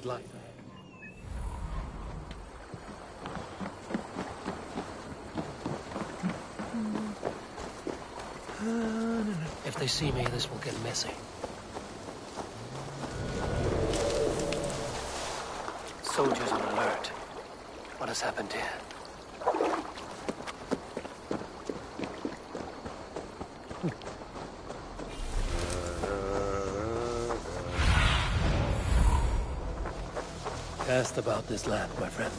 not like. If they see me, this will get messy. Soldiers on alert. What has happened here? Cast about this land, my friend.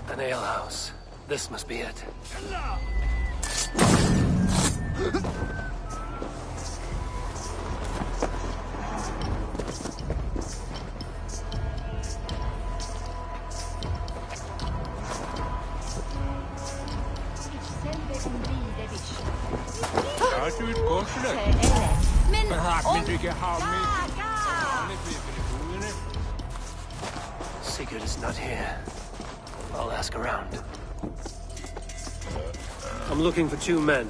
An alehouse. This must be it. Sigurd is not here. I'll ask around. I'm looking for two men.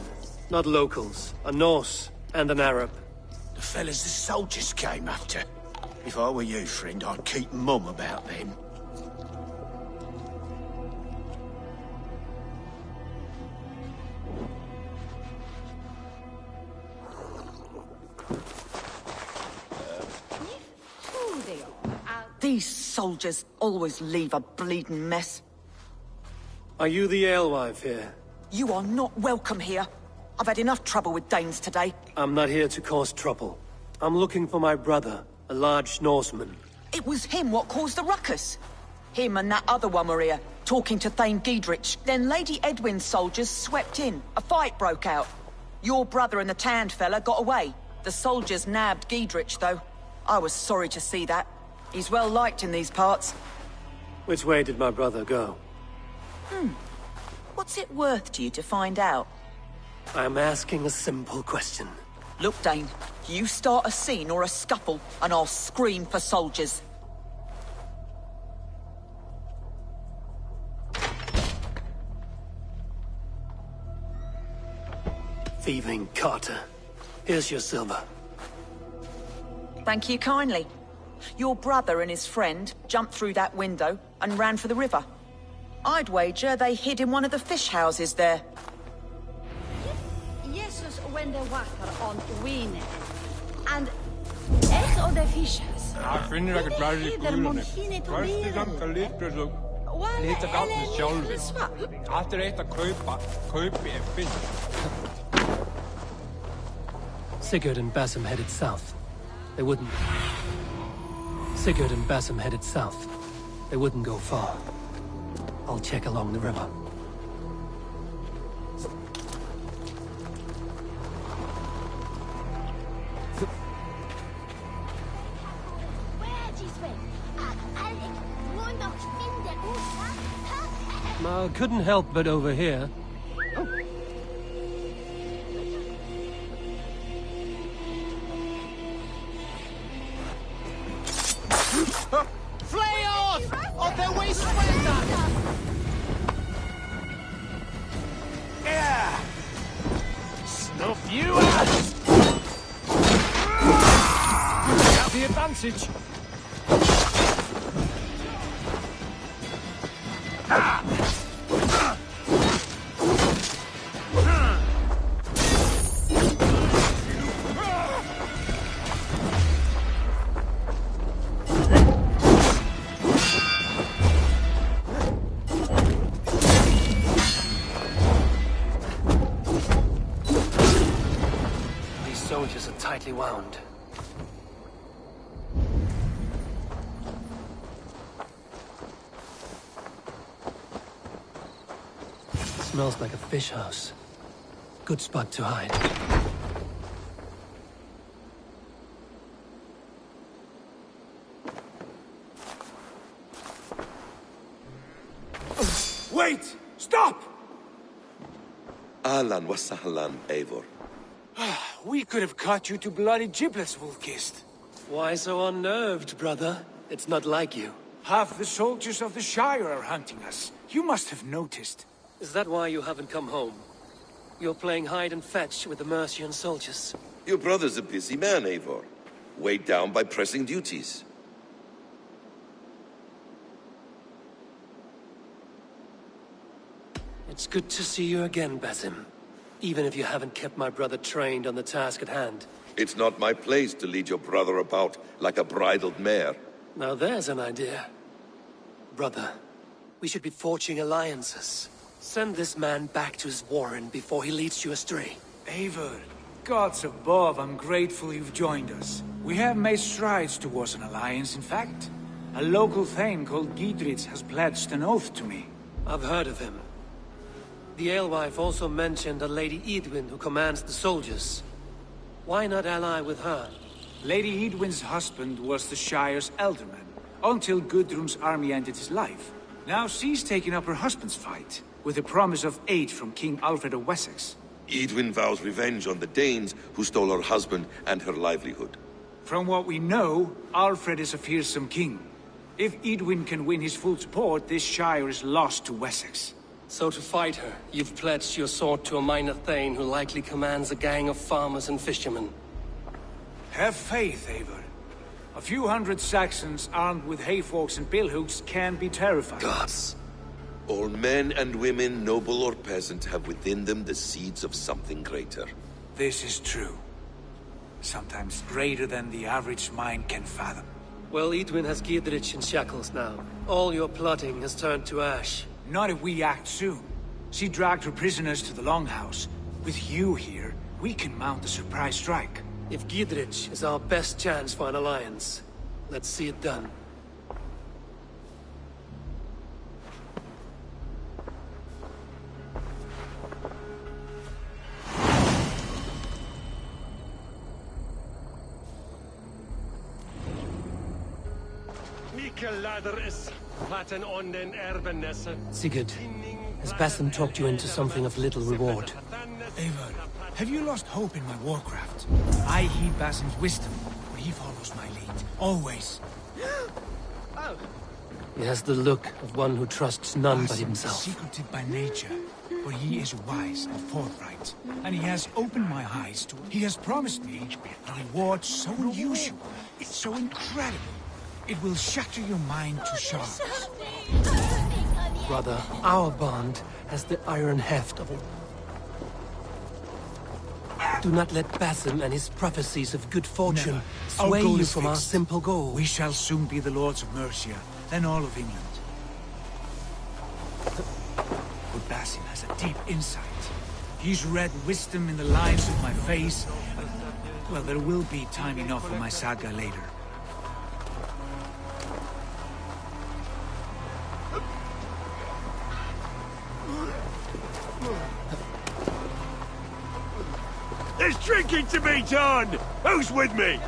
Not locals. A Norse and an Arab. The fellas the soldiers came after. If I were you, friend, I'd keep mum about them. These soldiers always leave a bleeding mess. Are you the alewife here? You are not welcome here. I've had enough trouble with Danes today. I'm not here to cause trouble. I'm looking for my brother, a large Norseman. It was him what caused the ruckus. Him and that other one were here, talking to Thane Giedrich. Then Lady Edwin's soldiers swept in. A fight broke out. Your brother and the tanned fella got away. The soldiers nabbed Giedrich, though. I was sorry to see that. He's well liked in these parts. Which way did my brother go? What's it worth to you to find out? I'm asking a simple question. Look, Dane, you start a scene or a scuffle, and I'll scream for soldiers. Thieving Carter. Here's your silver. Thank you kindly. Your brother and his friend jumped through that window and ran for the river. I'd wager they hid in one of the fish houses there. Jesus went the water on Wien. And echt of the fishes. Jeg finder ikke bare de guderne. Først det som kan lidt besøg. Lidt af gammel sjolve. Efter et at købe en fisk. Sigurd and Basim headed south. They wouldn't... Sigurd and Basim headed south. They wouldn't go far. I'll check along the river. I couldn't help but overhear. Flay off! Of their waste weather! Yeah! Snuff you out! Got the advantage! Soldiers are tightly wound. Smells like a fish house. Good spot to hide. Wait! Stop! Ahlan wa sahlan, Eivor. We could have cut you to bloody giblets, Wolf-Kissed. Why so unnerved, brother? It's not like you. Half the soldiers of the Shire are hunting us. You must have noticed. Is that why you haven't come home? You're playing hide and fetch with the Mercian soldiers. Your brother's a busy man, Eivor. Weighed down by pressing duties. It's good to see you again, Basim. Even if you haven't kept my brother trained on the task at hand. It's not my place to lead your brother about like a bridled mare. Now there's an idea. Brother, we should be forging alliances. Send this man back to his warren before he leads you astray. Eivor, gods above, I'm grateful you've joined us. We have made strides towards an alliance, in fact. A local thane called Giedrich has pledged an oath to me. I've heard of him. The alewife also mentioned a Lady Edwin who commands the soldiers. Why not ally with her? Lady Edwin's husband was the Shire's elderman, until Gudrun's army ended his life. Now she's taken up her husband's fight, with a promise of aid from King Alfred of Wessex. Edwin vows revenge on the Danes who stole her husband and her livelihood. From what we know, Alfred is a fearsome king. If Edwin can win his full support, this Shire is lost to Wessex. So to fight her, you've pledged your sword to a minor thane who likely commands a gang of farmers and fishermen. Have faith, Eivor. A few hundred Saxons armed with hayforks and billhooks can be terrifying. Gods. All men and women, noble or peasant, have within them the seeds of something greater. This is true. Sometimes greater than the average mind can fathom. Well, Edwin has Giedrich in shackles now. All your plotting has turned to ash. Not if we act soon. She dragged her prisoners to the Longhouse. With you here, we can mount a surprise strike. If Giedrich is our best chance for an alliance, let's see it done. Sigurd, has Basim talked you into something of little reward? Eivor, have you lost hope in my warcraft? I heed Basim's wisdom, but he follows my lead. Always. He has the look of one who trusts none but Basim himself. is secretive by nature, but he is wise and forthright. And he has opened my eyes to... He has promised me a reward so unusual, it's so incredible. It will shatter your mind to shards. Brother, our bond has the iron heft of a... Do not let Basim and his prophecies of good fortune Never. Our sway goal you is from our fixed. simple goal. We shall soon be the lords of Mercia, then all of England. But Basim has a deep insight. He's read wisdom in the lines of my face. Well, there will be time enough for my saga later. There's drinking to be done! Who's with me?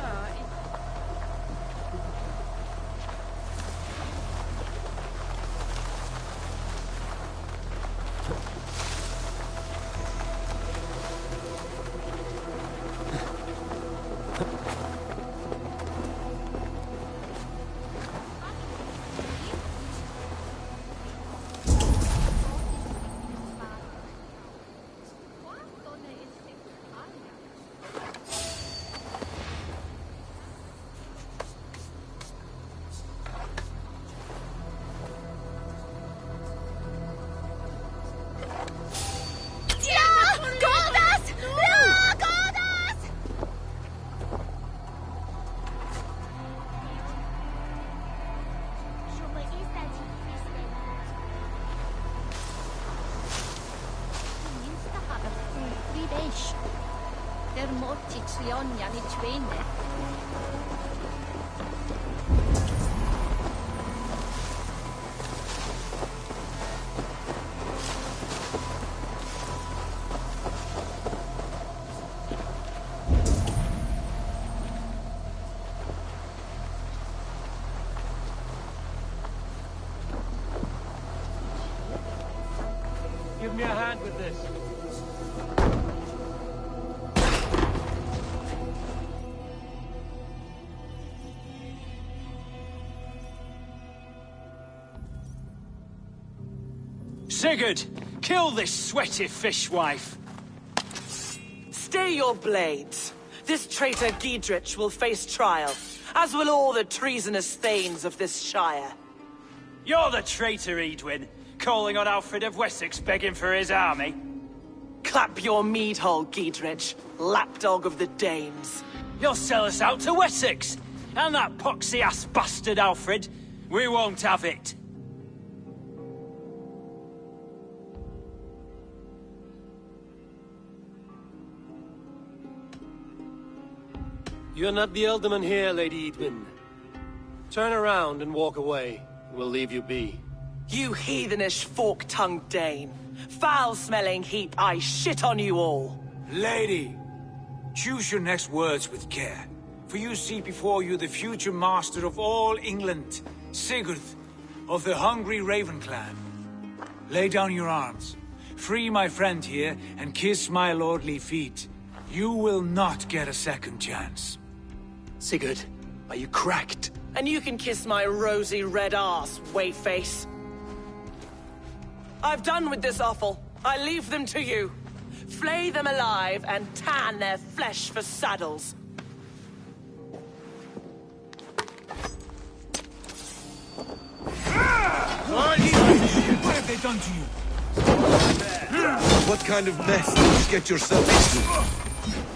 Give me a hand with this. Sigurd! Kill this sweaty fishwife! Ready your blades. This traitor Giedrich will face trial, as will all the treasonous thanes of this shire. You're the traitor, Edwin, calling on Alfred of Wessex begging for his army. Clap your mead hole, Giedrich, lapdog of the Danes. You'll sell us out to Wessex, and that poxy-ass bastard Alfred. We won't have it. You're not the alderman here, Lady Edwin. Turn around and walk away. We'll leave you be. You heathenish fork-tongued Dane. Foul-smelling heap, I shit on you all. Lady, choose your next words with care. For you see before you the future master of all England, Sigurd, of the hungry Raven clan. Lay down your arms. Free my friend here, and kiss my lordly feet. You will not get a second chance. Sigurd, are you cracked? And you can kiss my rosy red arse, wayface. I've done with this offal. I leave them to you. Flay them alive and tan their flesh for saddles. What have they done to you? What kind of mess did you get yourself into?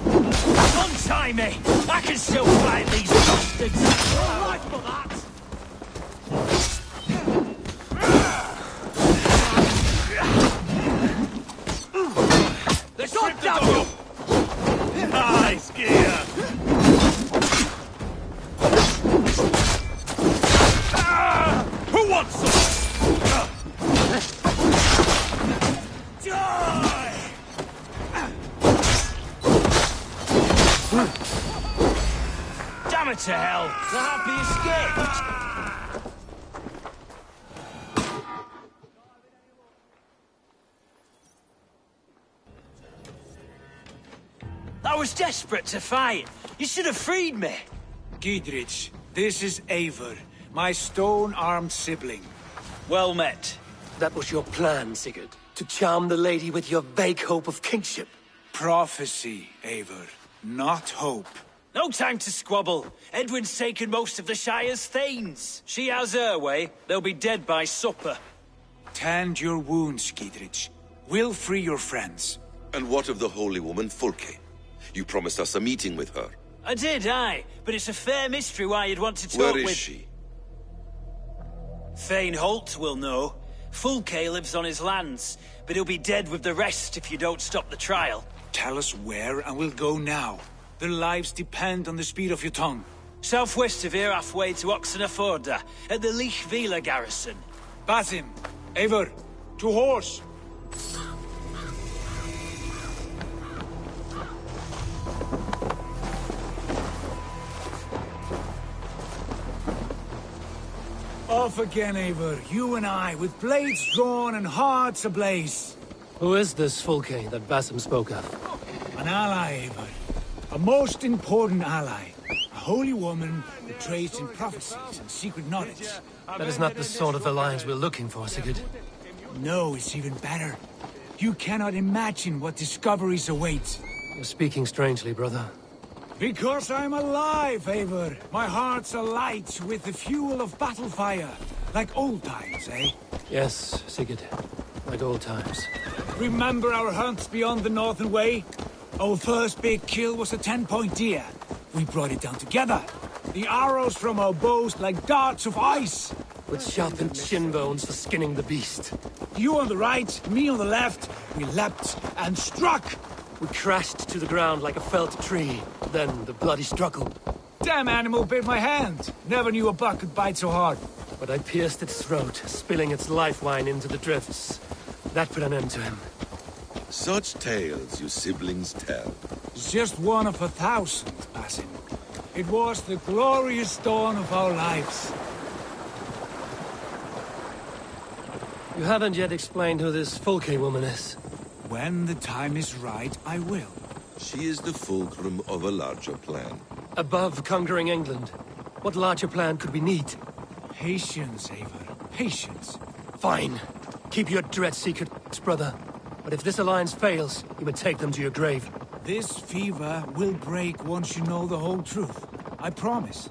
Untie me! I can still fight these bastards! All right for that! Let's strip the dog! Nice gear! Who wants some? Die! Damn it to hell! The happy escape! I was desperate to fight. You should have freed me. Giedrich, this is Eivor, my stone-armed sibling. Well met. That was your plan, Sigurd. To charm the lady with your vague hope of kingship. Prophecy, Eivor, not hope. No time to squabble. Edwin's taken most of the Shire's thanes. She has her way. They'll be dead by supper. Tend your wounds, Giedrich. We'll free your friends. And what of the holy woman Fulke? You promised us a meeting with her. I did, aye. But it's a fair mystery why you'd want to talk Where with... is she? Thane Holt will know. Fulke lives on his lands, but he'll be dead with the rest if you don't stop the trial. Tell us where, and we'll go now. Their lives depend on the speed of your tongue. Southwest of here, halfway to Oxenaforda, at the Lichvila garrison. Basim, Eivor, to horse! Off again, Eivor, you and I, with blades drawn and hearts ablaze. Who is this Fulke that Basim spoke of? An ally, Eivor. A most important ally. A holy woman who trades in prophecies and secret knowledge. That is not the sort of alliance we're looking for, Sigurd. No, it's even better. You cannot imagine what discoveries await. You're speaking strangely, brother. Because I'm alive, Eivor. My heart's alight with the fuel of battle fire. Like old times, eh? Yes, Sigurd. Like old times. Remember our hunts beyond the Northern Way? Our first big kill was a 10-point deer. We brought it down together. The arrows from our bows like darts of ice. With sharpened shin bones for skinning the beast. You on the right, me on the left. We leapt and struck. We crashed to the ground like a felled tree. Then the bloody struggle. Damn animal bit my hand. Never knew a buck could bite so hard. But I pierced its throat, spilling its life wine into the drifts. That put an end to him. Such tales you siblings tell. It's just one of 1,000, Basim. It was the glorious dawn of our lives. You haven't yet explained who this Fulke woman is. When the time is right, I will. She is the fulcrum of a larger plan. Above conquering England, what larger plan could we need? Patience, Eivor. Patience. Fine. Keep your dread secret, brother. But if this alliance fails, you would take them to your grave. This fever will break once you know the whole truth. I promise.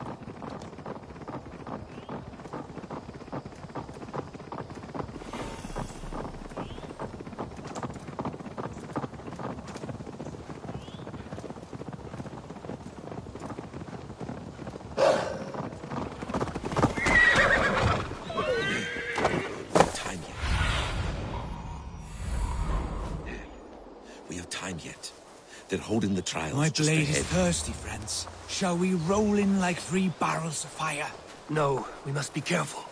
They're holding the trials. My just blade ahead. is thirsty, friends. Shall we roll in like 3 barrels of fire? No, we must be careful.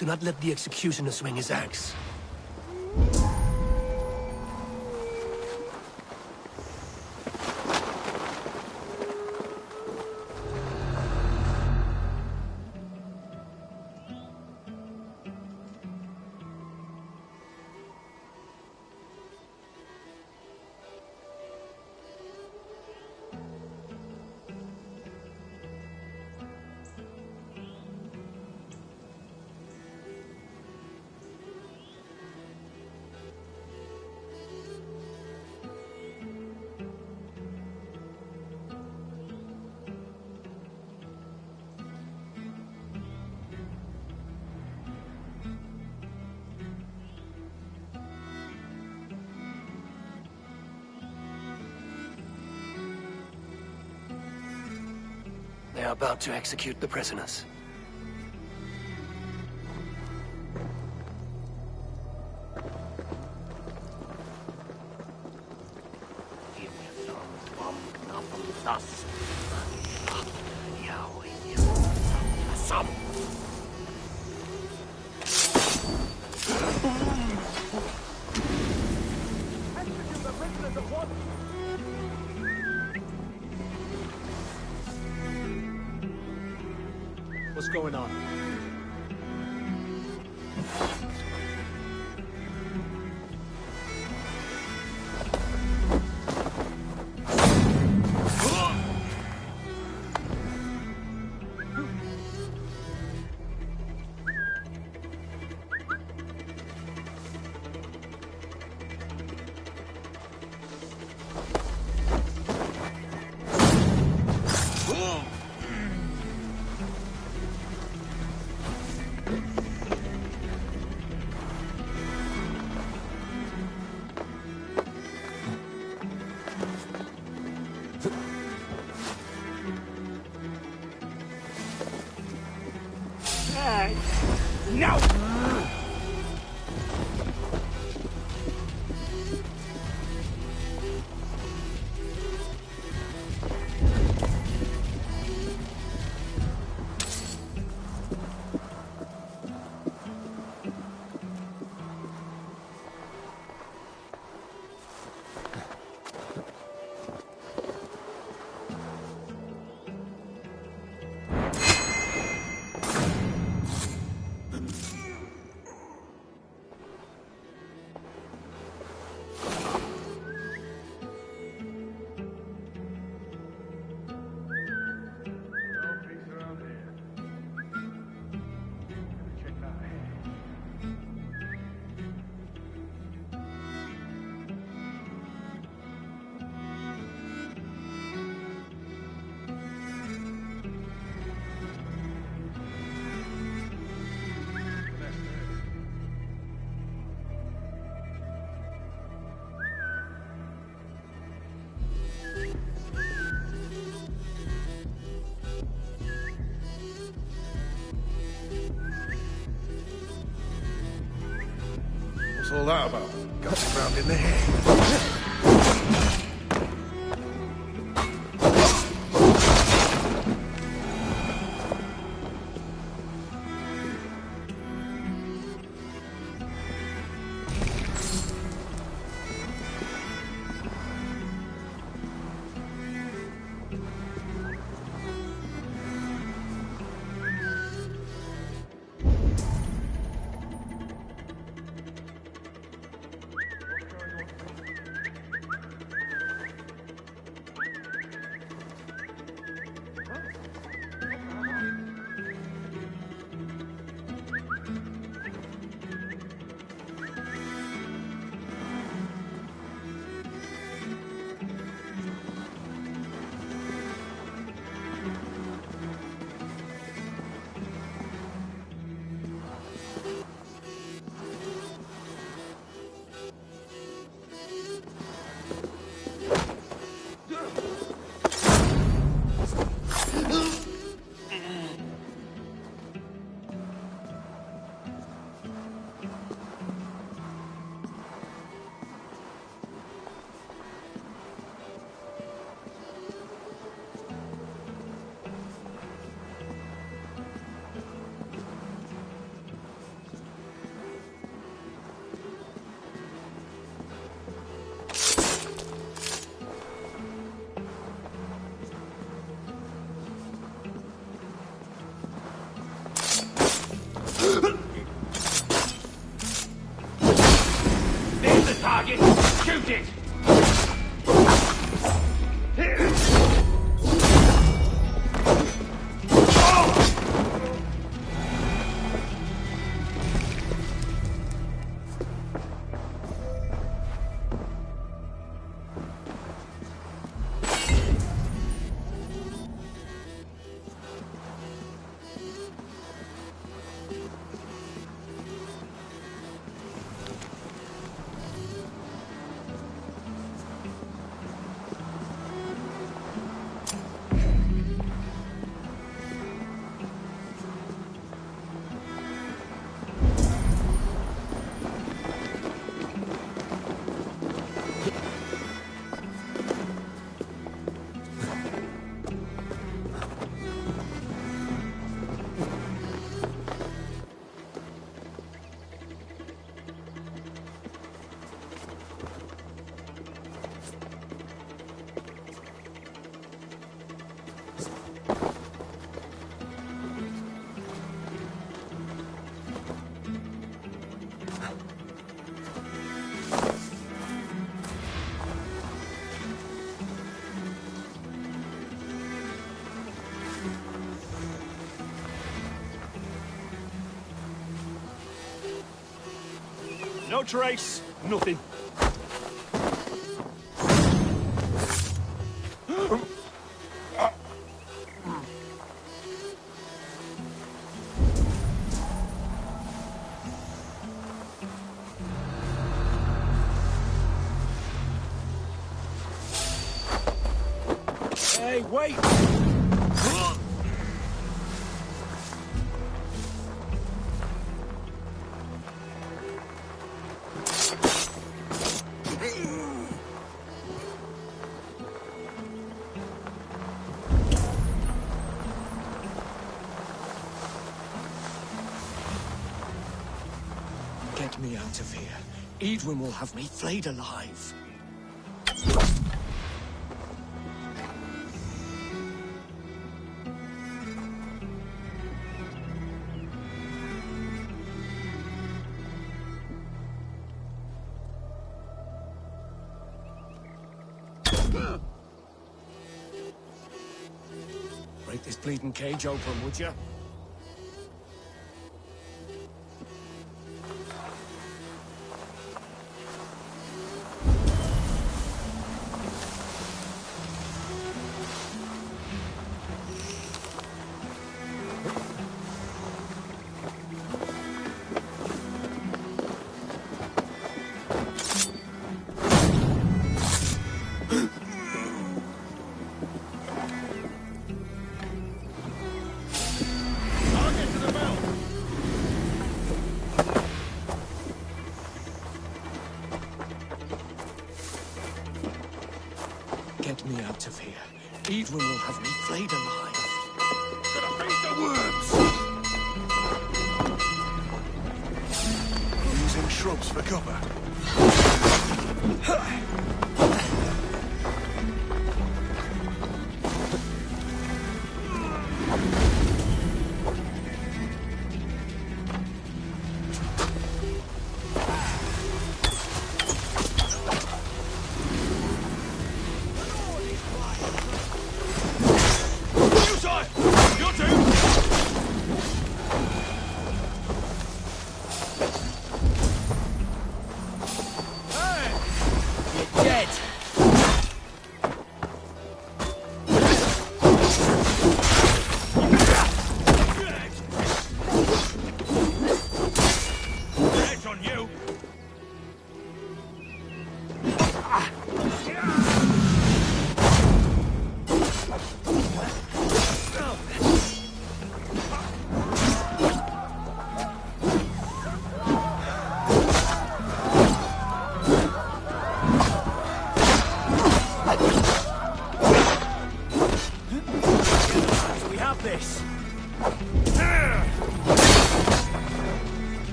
Do not let the executioner swing his axe. They are about to execute the prisoners. What's going on? No! What's all that about? Got me round in the head. Eat it! No trace, nothing. Hey, wait! Get me out of here. Edwin will have me flayed alive. Break this bleeding cage open, would you? Get me out of here. Edwin will have me flayed alive. Gotta feed the worms! Using shrubs for cover.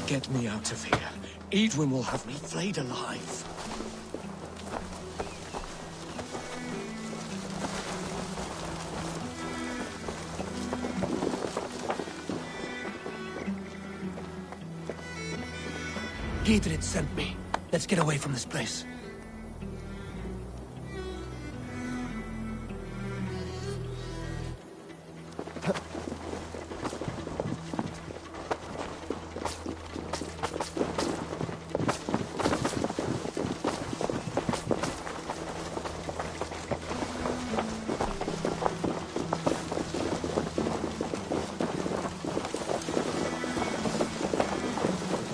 Get me out of here. Edwin will have me flayed alive. Giedrit sent me. Let's get away from this place.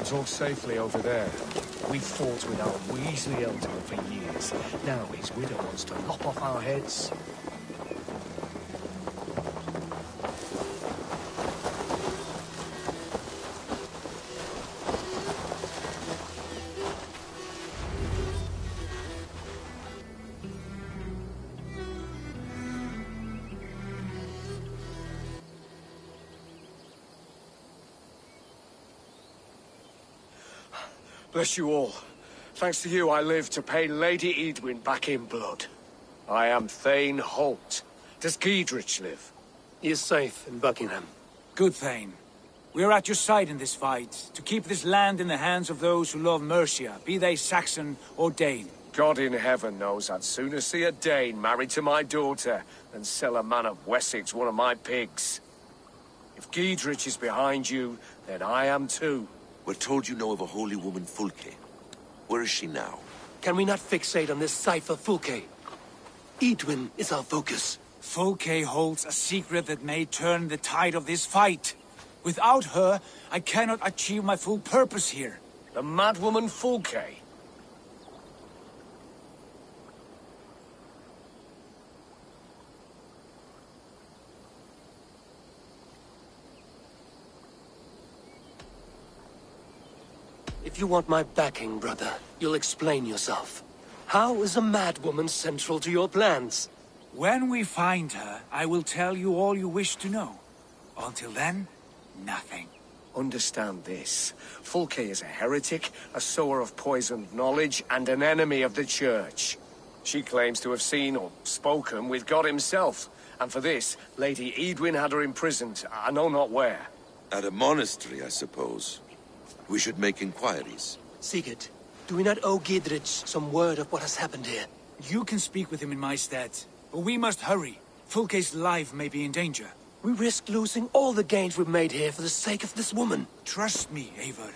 Talk safely over there. We fought with our Weasley elder for years. Now his widow wants to lop off our heads. Bless you all. Thanks to you, I live to pay Lady Edwin back in blood. I am Thane Holt. Does Giedrich live? He is safe in Buckingham. Good, Thane. We are at your side in this fight, to keep this land in the hands of those who love Mercia, be they Saxon or Dane. God in heaven knows I'd sooner see a Dane married to my daughter than sell a man of Wessex one of my pigs. If Giedrich is behind you, then I am too. We're told you know of a holy woman, Fulke. Where is she now? Can we not fixate on this cipher, Fulke? Edwin is our focus. Fulke holds a secret that may turn the tide of this fight. Without her, I cannot achieve my full purpose here. The madwoman Fulke? If you want my backing, brother, you'll explain yourself. How is a madwoman central to your plans? When we find her, I will tell you all you wish to know. Until then, nothing. Understand this. Fulke is a heretic, a sower of poisoned knowledge, and an enemy of the Church. She claims to have seen or spoken with God himself. And for this, Lady Edwin had her imprisoned, I know not where. At a monastery, I suppose. We should make inquiries. Sigurd, do we not owe Giedrich some word of what has happened here? You can speak with him in my stead. But we must hurry. Fulke's life may be in danger. We risk losing all the gains we've made here for the sake of this woman. Trust me, Eivor.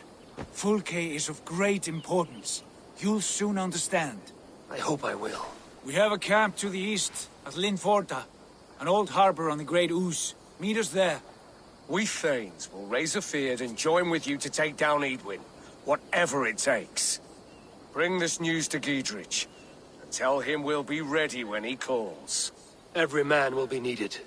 Fulke is of great importance. You'll soon understand. I hope I will. We have a camp to the east, at Linforta. An old harbor on the Great Ouse. Meet us there. We Thanes will raise a feard and join with you to take down Edwin. Whatever it takes. Bring this news to Giedrich. And tell him we'll be ready when he calls. Every man will be needed.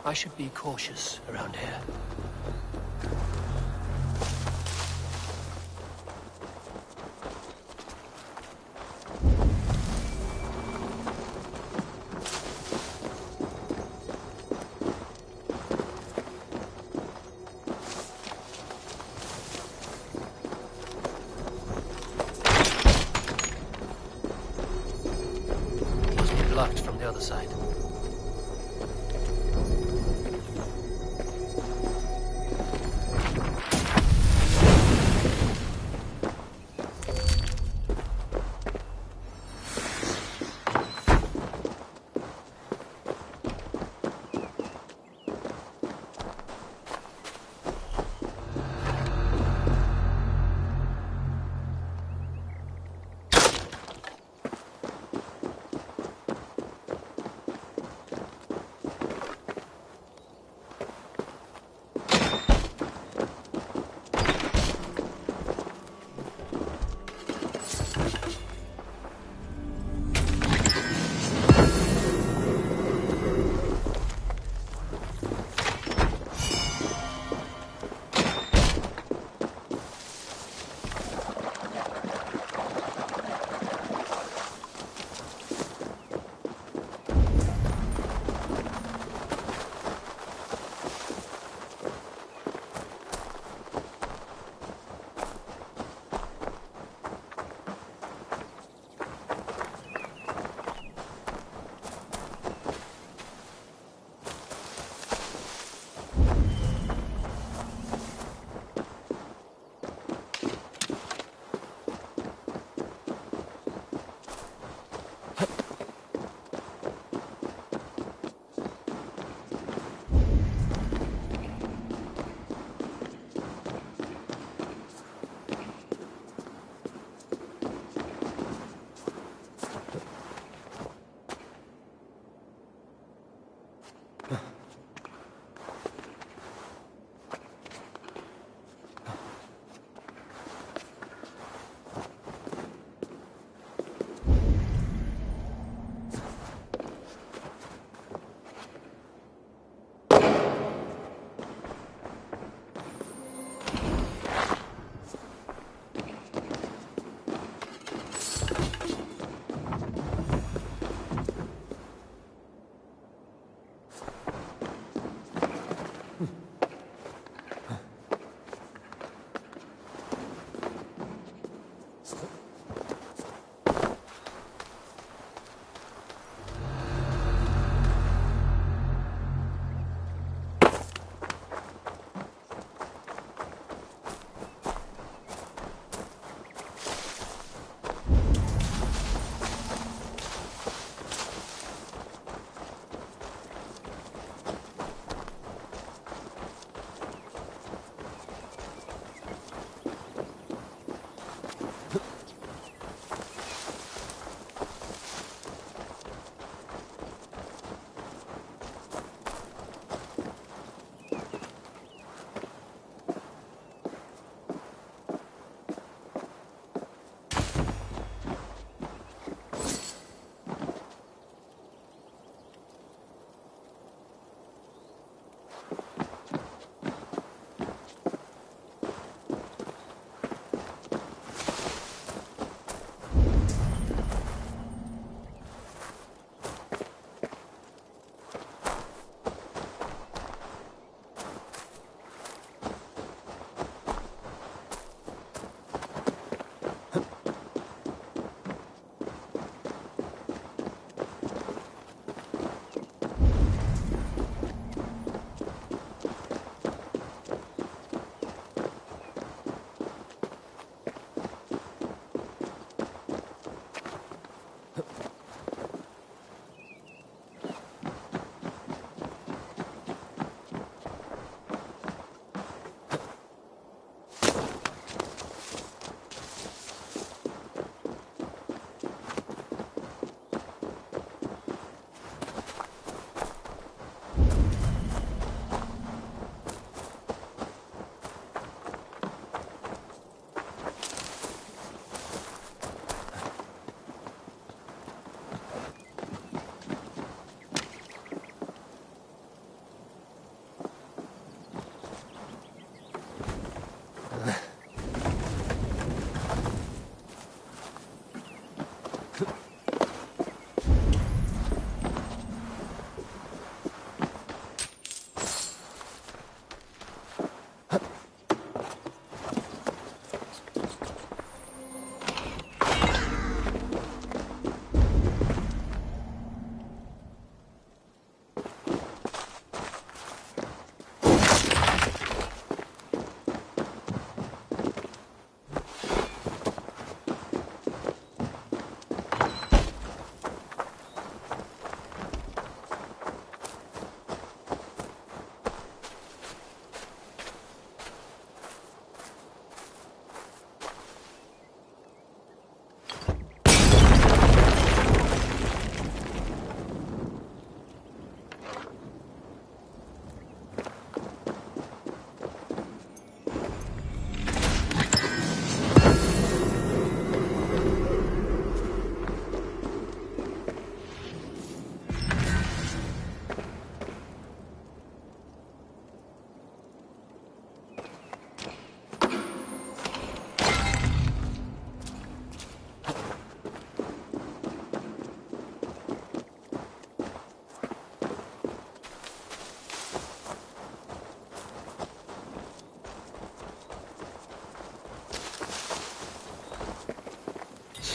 I should be cautious around here. Must be blocked from the other side.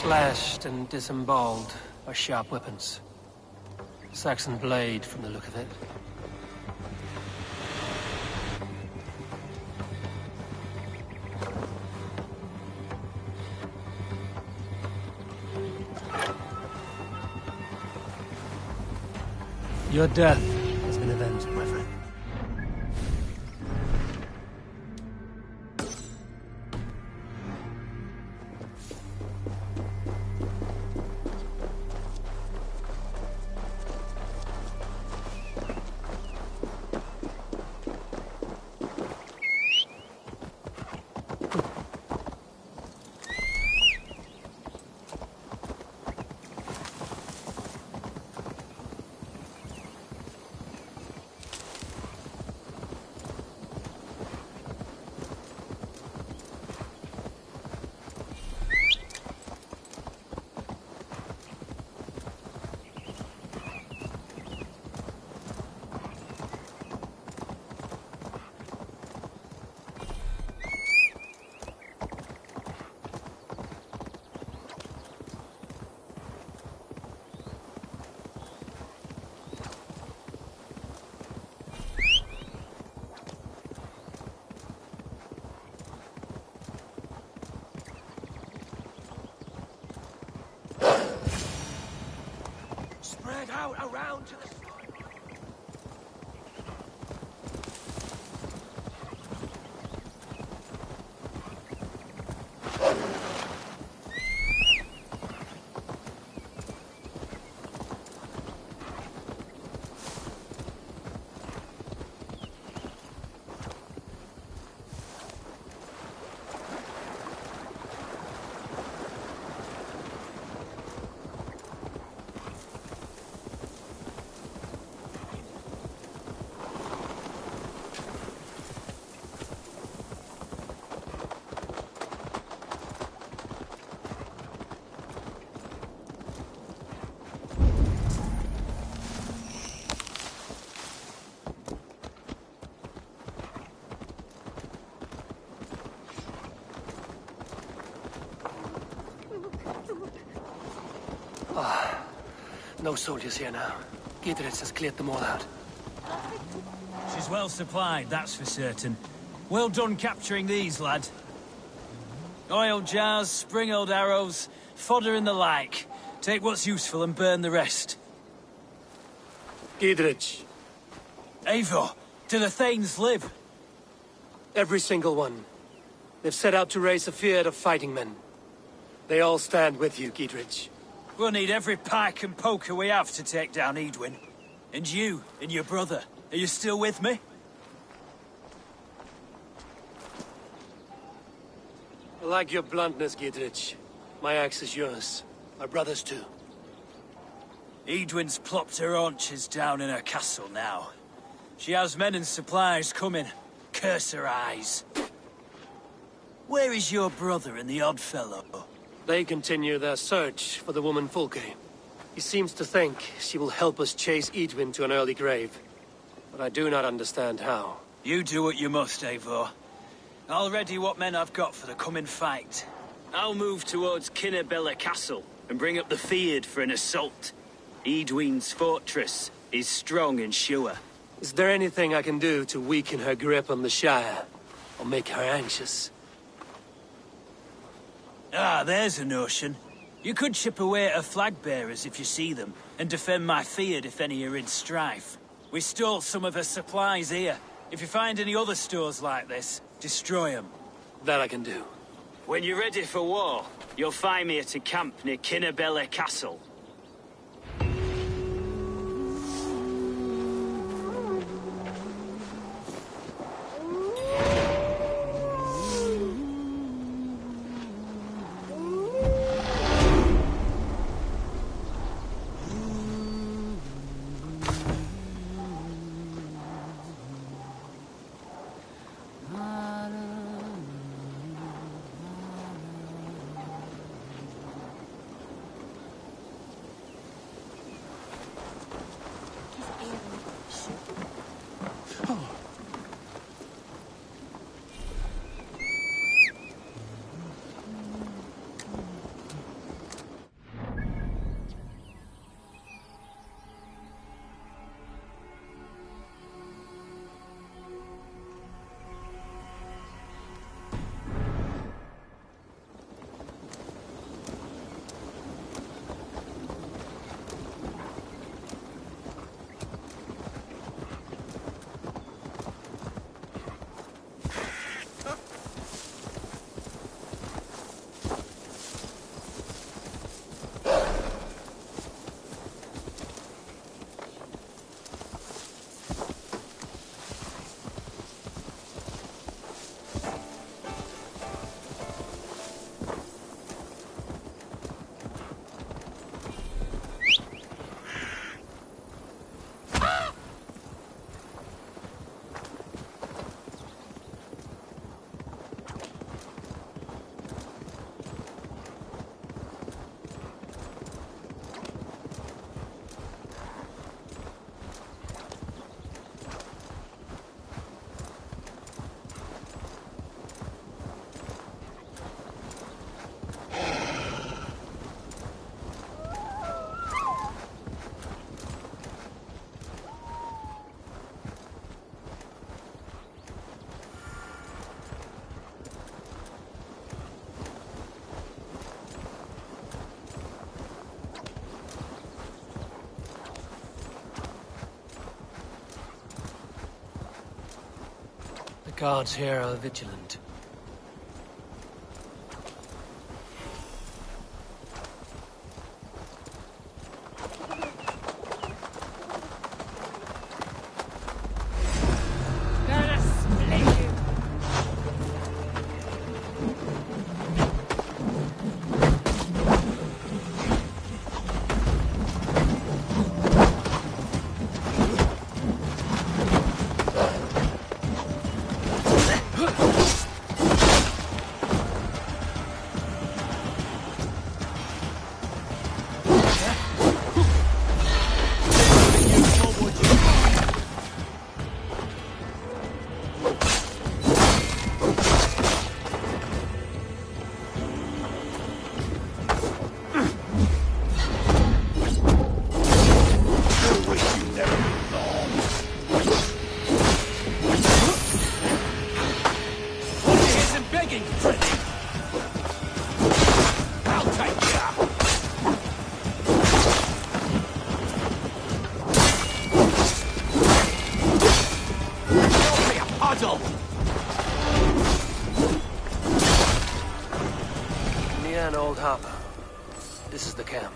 Slashed and disemboweled are sharp weapons. Saxon blade, from the look of it. Your death has been avenged, my friend. Spread out around to the... No soldiers here now. Giedrich has cleared them all out. She's well supplied, that's for certain. Well done capturing these, lad. Oil jars, spring-old arrows, fodder and the like. Take what's useful and burn the rest. Giedrich. Eivor, do the Thanes live? Every single one. They've set out to raise a fear of fighting men. They all stand with you, Giedrich. We'll need every pike and poker we have to take down Edwin. And you, and your brother, are you still with me? I like your bluntness, Giedrich. My axe is yours. My brother's too. Edwin's plopped her haunches down in her castle now. She has men and supplies coming. Curse her eyes. Where is your brother and the odd fellow? They continue their search for the woman Fulke. He seems to think she will help us chase Edwin to an early grave. But I do not understand how. You do what you must, Eivor. I'll ready what men I've got for the coming fight. I'll move towards Kinnabella Castle and bring up the Fyrd for an assault. Edwin's fortress is strong and sure. Is there anything I can do to weaken her grip on the Shire? Or make her anxious? Ah, there's a notion. You could chip away at her flag-bearers if you see them, and defend my Fyrd if any are in strife. We stole some of her supplies here. If you find any other stores like this, destroy them. That I can do. When you're ready for war, you'll find me at a camp near Kinnabella Castle. Guards here are vigilant. Old Harper. This is the camp.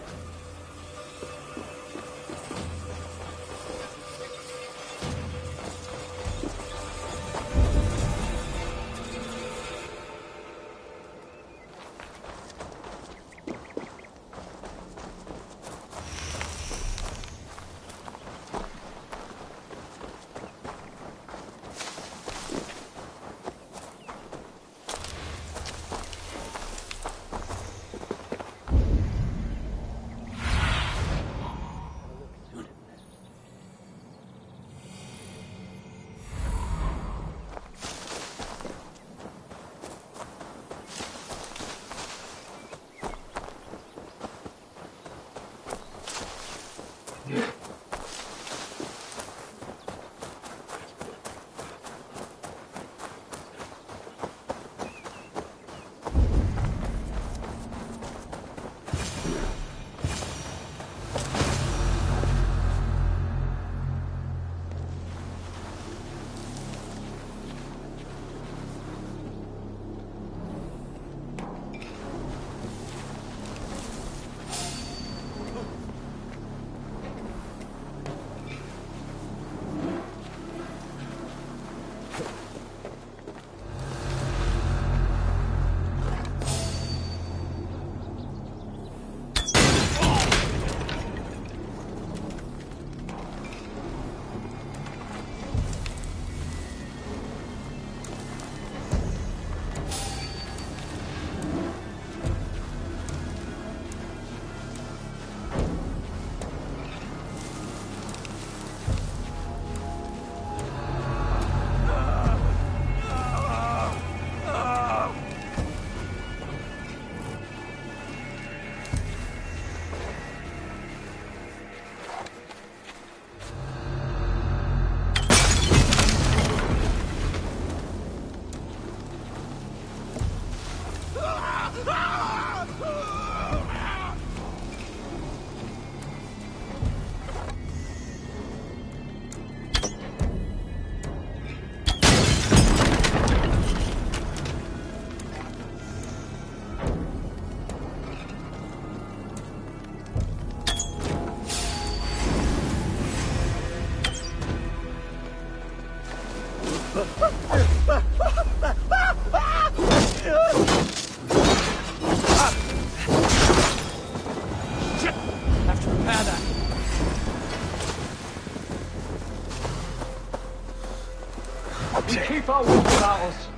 Keep our wits about us.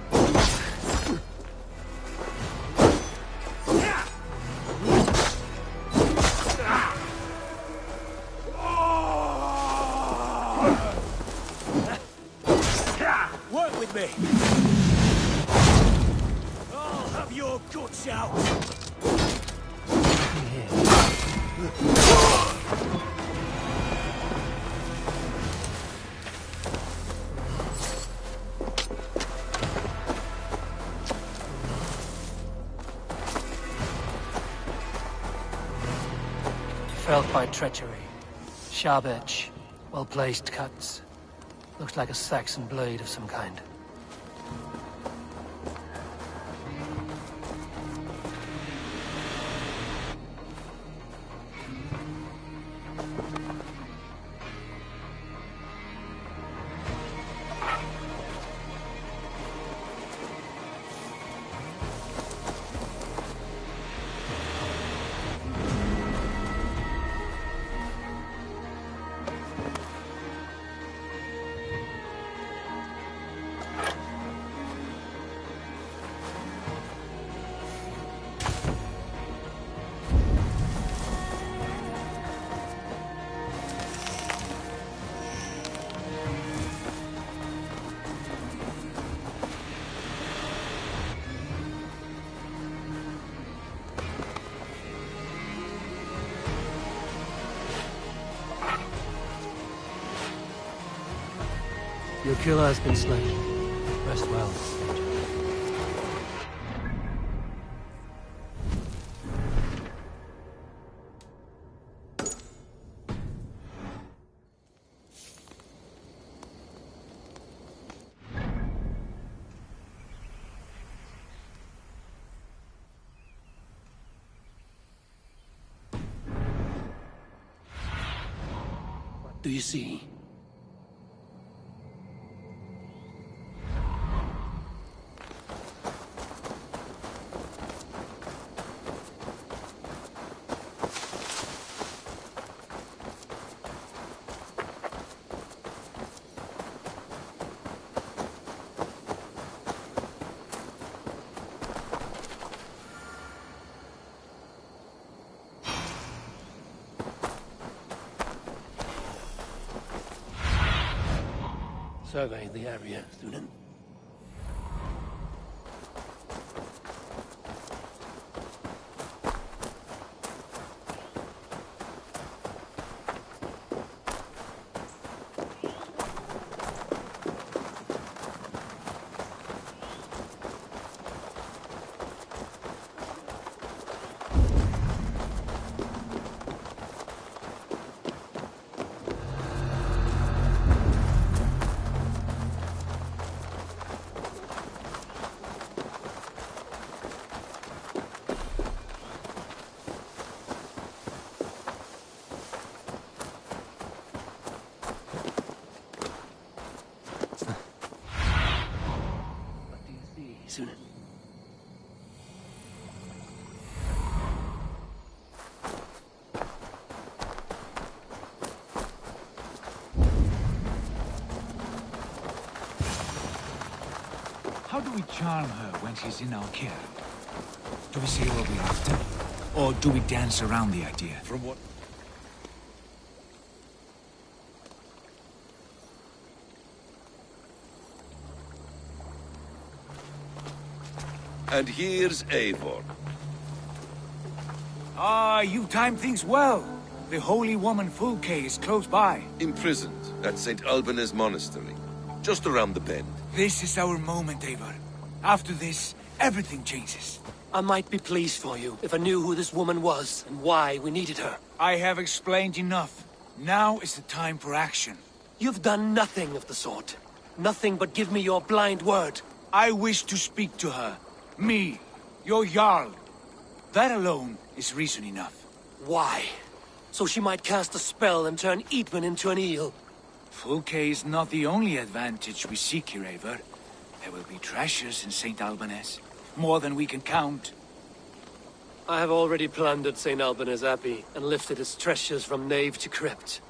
Work with me. I'll have your guts out. Felled by treachery. Sharp edge. Well-placed cuts. Looks like a Saxon blade of some kind. Your killer has been slain. Rest well, stranger. What do you see? Survey the area, student. Student. How do we charm her when she's in our care? Do we say what we're after? Or do we dance around the idea? From what? And here's Eivor. Ah, you time things well. The holy woman Fulke is close by. Imprisoned at St. Alban's Monastery, just around the bend. This is our moment, Eivor. After this, everything changes. I might be pleased for you if I knew who this woman was and why we needed her. I have explained enough. Now is the time for action. You've done nothing of the sort. Nothing but give me your blind word. I wish to speak to her. Me, your Jarl. That alone is reason enough. Why? So she might cast a spell and turn Eatman into an eel. Fulke is not the only advantage we seek here, Eivor. There will be treasures in St. Alban's. More than we can count. I have already plundered St. Alban's Abbey and lifted its treasures from nave to crypt.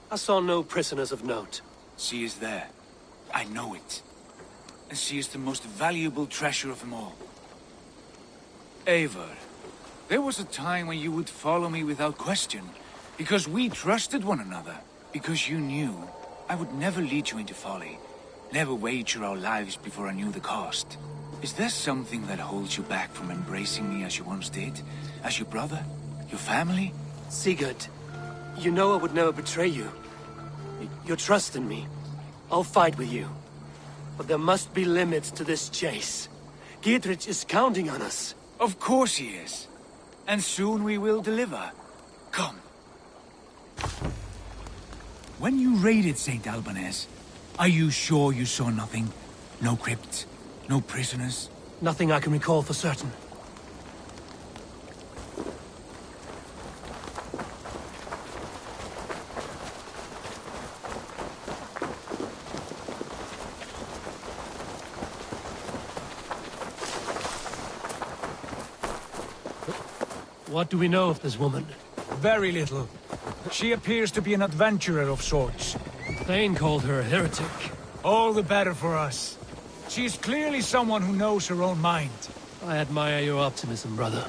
I saw no prisoners of note. She is there. I know it. And she is the most valuable treasure of them all. Eivor, there was a time when you would follow me without question, because we trusted one another, because you knew I would never lead you into folly, never wager our lives before I knew the cost. Is there something that holds you back from embracing me as you once did? As your brother? Your family? Sigurd, you know I would never betray you. Your trust in me. I'll fight with you. But there must be limits to this chase. Giedrich is counting on us. Of course he is. And soon we will deliver. Come. When you raided St. Alban's, are you sure you saw nothing? No crypt? No prisoners? Nothing I can recall for certain. What do we know of this woman? Very little. She appears to be an adventurer of sorts. Thane called her a heretic. All the better for us. She is clearly someone who knows her own mind. I admire your optimism, brother.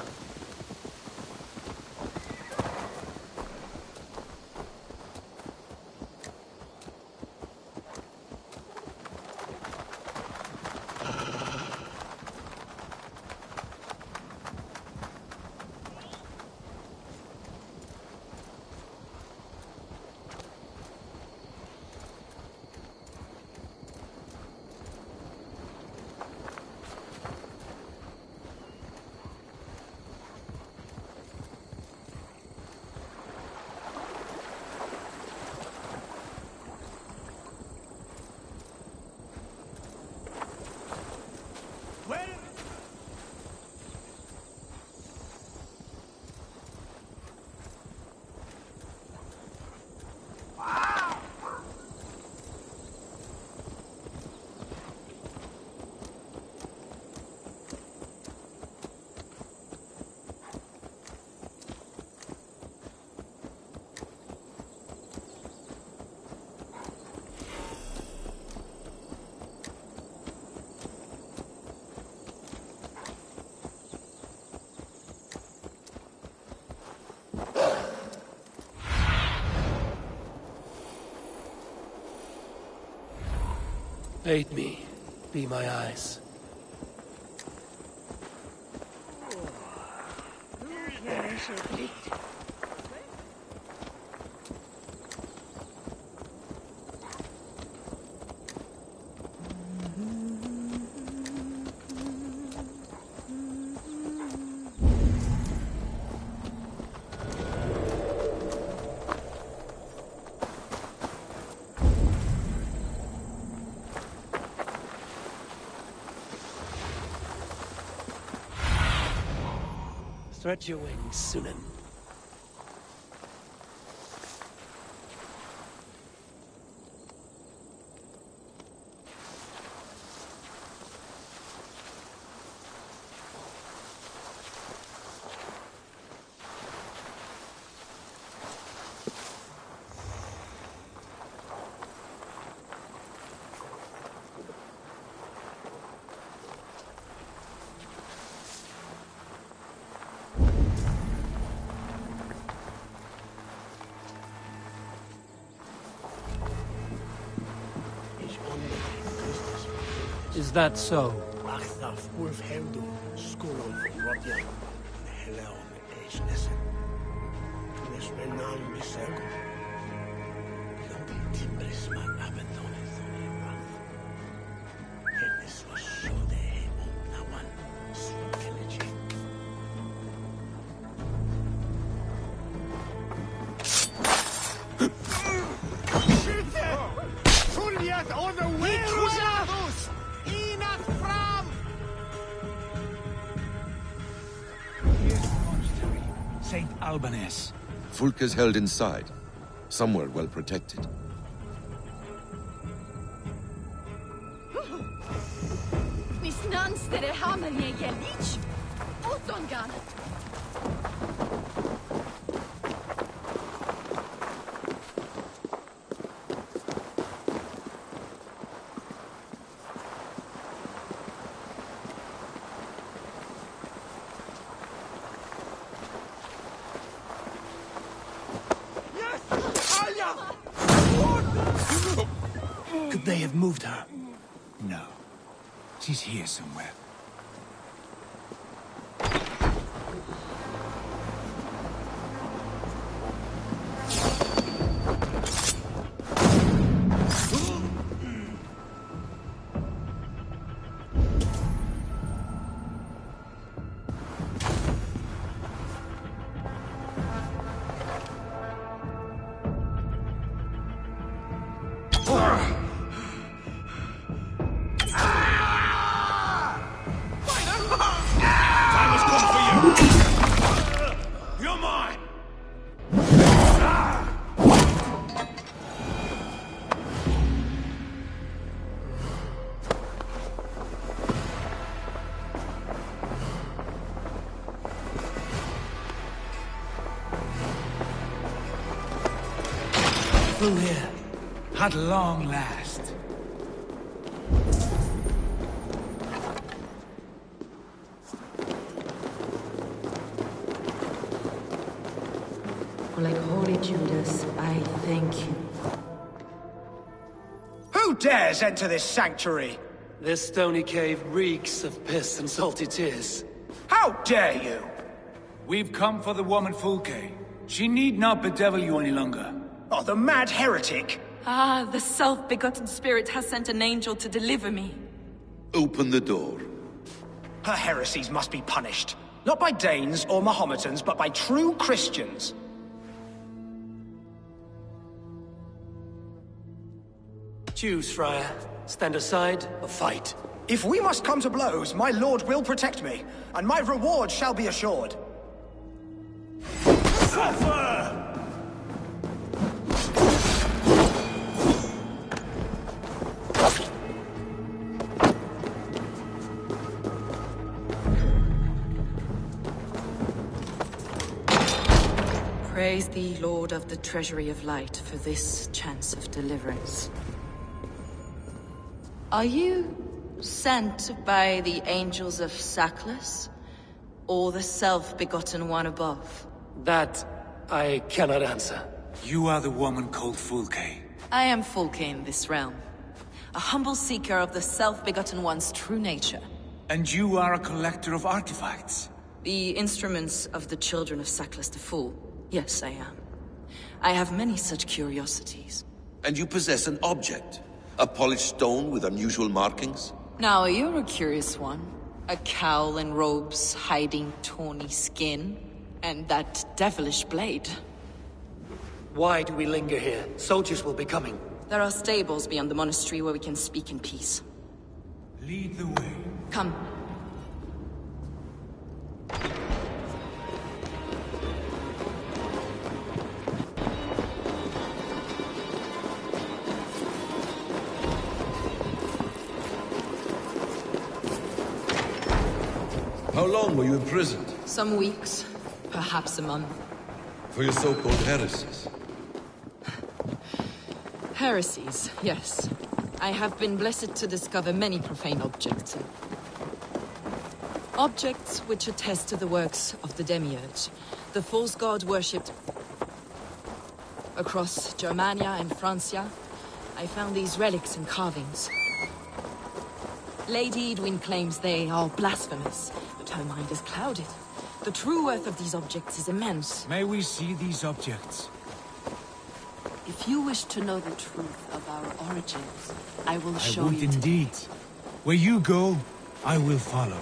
Aid me. Be my eyes. Stretch your wings, Sunan. Is that so? Fulka's held inside, somewhere well protected. Could they have moved her? No. She's here somewhere. through here. At long last. Like Holy Judas, I thank you. Who dares enter this sanctuary? This stony cave reeks of piss and salty tears. How dare you? We've come for the woman Fulke. She need not bedevil you any longer. Oh, the mad heretic! Ah, the self-begotten spirit has sent an angel to deliver me. Open the door. Her heresies must be punished. Not by Danes or Mahometans, but by true Christians. Choose, Friar. Stand aside or fight. If we must come to blows, my lord will protect me, and my reward shall be assured. Suffer! Praise thee, Lord of the Treasury of Light, for this chance of deliverance. Are you sent by the angels of Saklas, or the self-begotten one above? That I cannot answer. You are the woman called Fulke. I am Fulke in this realm, a humble seeker of the self-begotten one's true nature. And you are a collector of artifacts? The instruments of the children of Saklas the Fool. Yes, I am. I have many such curiosities. And you possess an object? A polished stone with unusual markings? Now, you're a curious one. A cowl and robes hiding tawny skin, and that devilish blade. Why do we linger here? Soldiers will be coming. There are stables beyond the monastery where we can speak in peace. Lead the way. Come. How long were you imprisoned? Some weeks, perhaps a month. For your so-called heresies? Heresies, yes. I have been blessed to discover many profane objects. Objects which attest to the works of the Demiurge, the false god worshipped across Germania and Francia. I found these relics and carvings. Lady Edwin claims they are blasphemous, but her mind is clouded. The true worth of these objects is immense. May we see these objects? If you wish to know the truth of our origins, I will show you. I would indeed. Where you go, I will follow.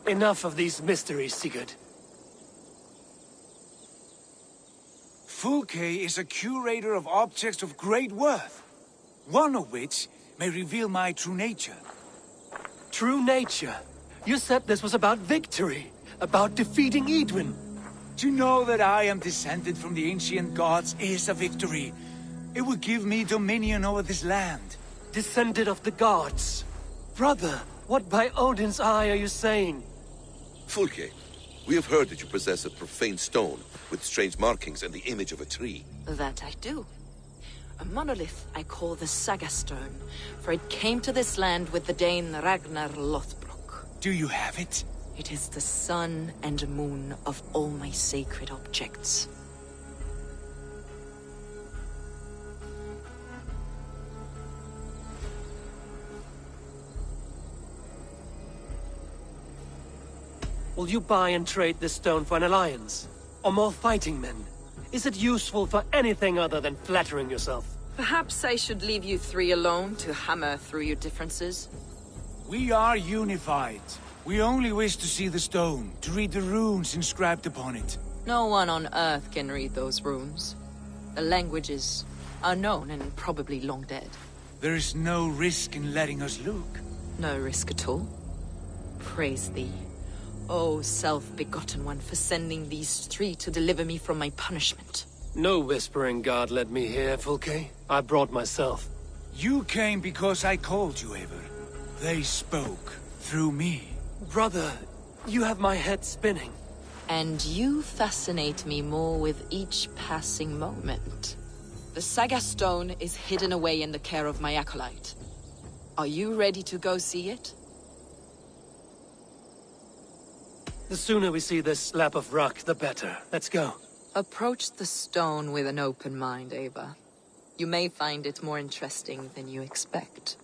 Enough of these mysteries, Sigurd. Fulke is a curator of objects of great worth, one of which may reveal my true nature. True nature? You said this was about victory, about defeating Edwin. To know that I am descended from the ancient gods is a victory. It would give me dominion over this land. Descended of the gods? Brother, what by Odin's eye are you saying? Fulke, we have heard that you possess a profane stone with strange markings and the image of a tree. That I do. A monolith I call the Saga Stone, for it came to this land with the Dane Ragnar Lothbrok. Do you have it? It is the sun and moon of all my sacred objects. Will you buy and trade this stone for an alliance? Or more fighting men? Is it useful for anything other than flattering yourself? Perhaps I should leave you three alone to hammer through your differences? We are unified. We only wish to see the stone, to read the runes inscribed upon it. No one on Earth can read those runes. The language is unknown and probably long dead. There is no risk in letting us look. No risk at all. Praise thee, O self-begotten one, for sending these three to deliver me from my punishment. No whispering god led me here, Fulke. I brought myself. You came because I called you, Eivor. They spoke through me. Brother, you have my head spinning. And you fascinate me more with each passing moment. The Saga Stone is hidden away in the care of my acolyte. Are you ready to go see it? The sooner we see this slab of rock, the better. Let's go. Approach the stone with an open mind, Eivor. You may find it more interesting than you expect.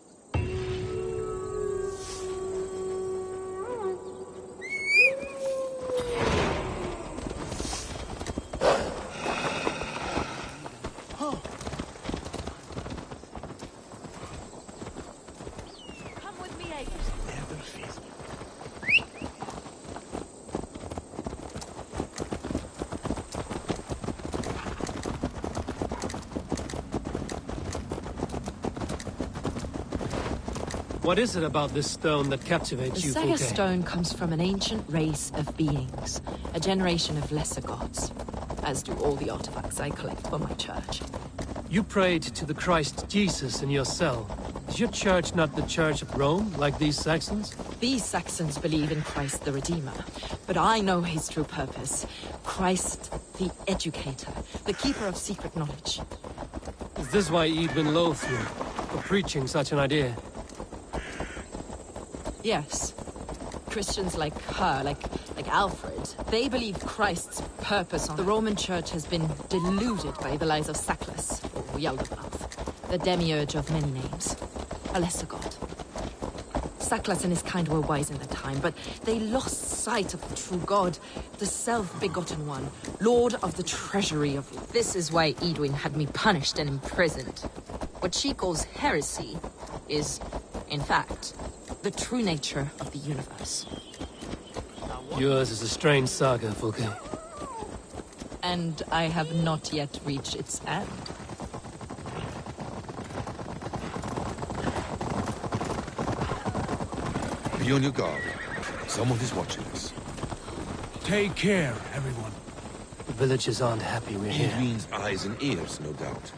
What is it about this stone that captivates you, The Saga Fulke? Stone comes from an ancient race of beings, a generation of lesser gods, as do all the artifacts I collect for my church. You prayed to the Christ Jesus in your cell. Is your church not the Church of Rome, like these Saxons? These Saxons believe in Christ the Redeemer, but I know his true purpose. Christ the Educator, the Keeper of Secret Knowledge. Is this why Edwin loathed you, for preaching such an idea? Yes. Christians like her, like Alfred, they believe Christ's purpose on the Roman Church has been deluded by the lies of Saklas, or Yaldabaoth, the demiurge of many names, a lesser god. Saklas and his kind were wise in their time, but they lost sight of the true god, the self-begotten one, lord of the treasury of life. This is why Edwin had me punished and imprisoned. What she calls heresy is, in fact, the true nature of the universe. Yours is a strange saga, Fulke. And I have not yet reached its end. Be on your guard. Someone is watching us. Take care, everyone. The villagers aren't happy we're here. Edwin's eyes and ears, no doubt.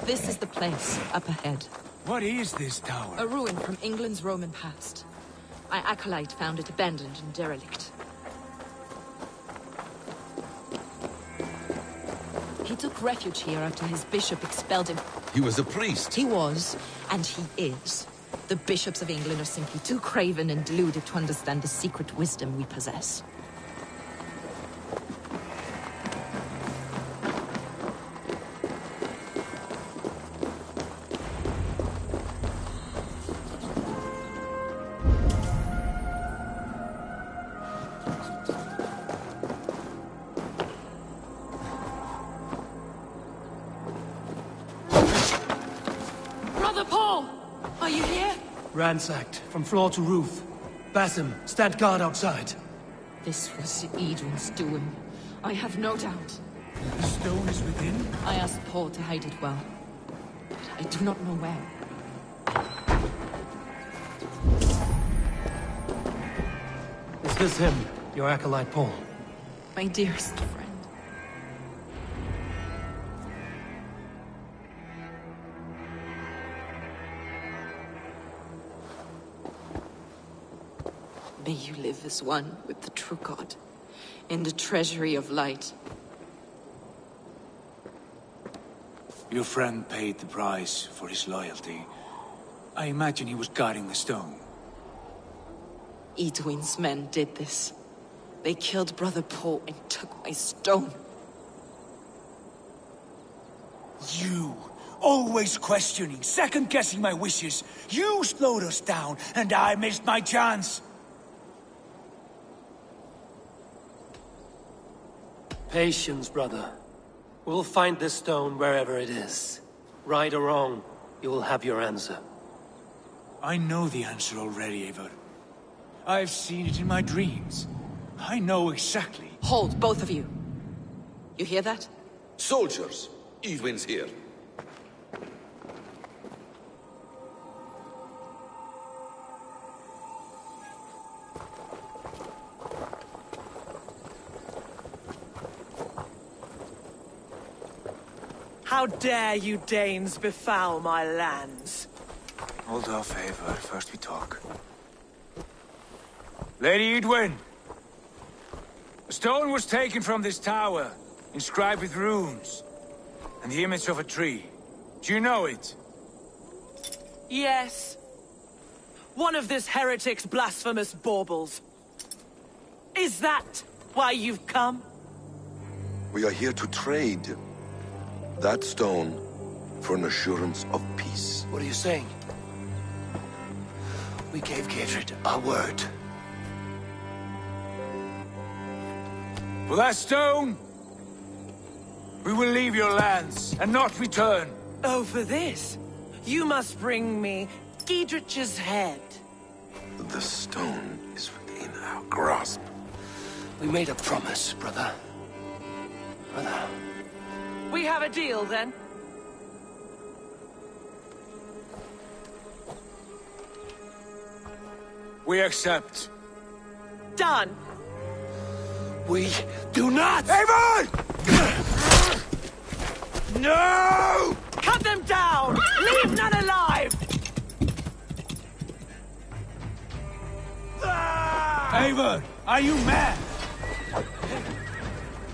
This is the place, up ahead. What is this tower? A ruin from England's Roman past. My acolyte found it abandoned and derelict. He took refuge here after his bishop expelled him. He was a priest. He was, and he is. The bishops of England are simply too craven and deluded to understand the secret wisdom we possess. Brother Paul! Are you here? Ransacked, from floor to roof. Basim, stand guard outside. This was Edwin's doing. I have no doubt. The stone is within? I asked Paul to hide it well, but I do not know where. Is this him, your acolyte Paul? My dearest friend. May you live as one with the true God, in the treasury of light. Your friend paid the price for his loyalty. I imagine he was guarding the stone. Edwin's men did this. They killed Brother Paul and took my stone. You, always questioning, second-guessing my wishes. You slowed us down, and I missed my chance. Patience, brother. We'll find this stone wherever it is. Right or wrong, you will have your answer. I know the answer already, Eivor. I've seen it in my dreams. I know exactly. Hold, both of you. You hear that? Soldiers! Edwin's here. How dare you Danes befoul my lands? Hold off, Eivor. First we talk. Lady Edwin! A stone was taken from this tower, inscribed with runes, and the image of a tree. Do you know it? Yes. One of this heretic's blasphemous baubles. Is that why you've come? We are here to trade that stone for an assurance of peace. What are you saying? We gave Giedred our word. For that stone, we will leave your lands and not return. Oh, for this? You must bring me Giedrich's head. The stone is within our grasp. We made a promise, brother. Brother. We have a deal, then? We accept. Done. We do not! Eivor! No! Cut them down! Leave none alive! Eivor, are you mad?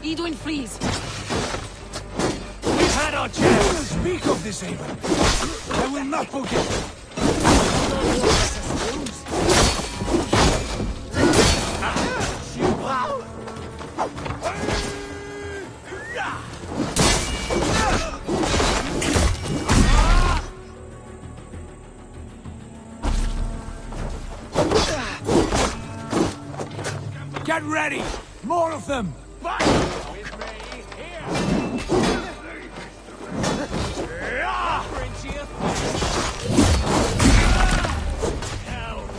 Edwin, please. We've had our chance. Speak of this, Eivor. I will not forget. Get ready! More of them!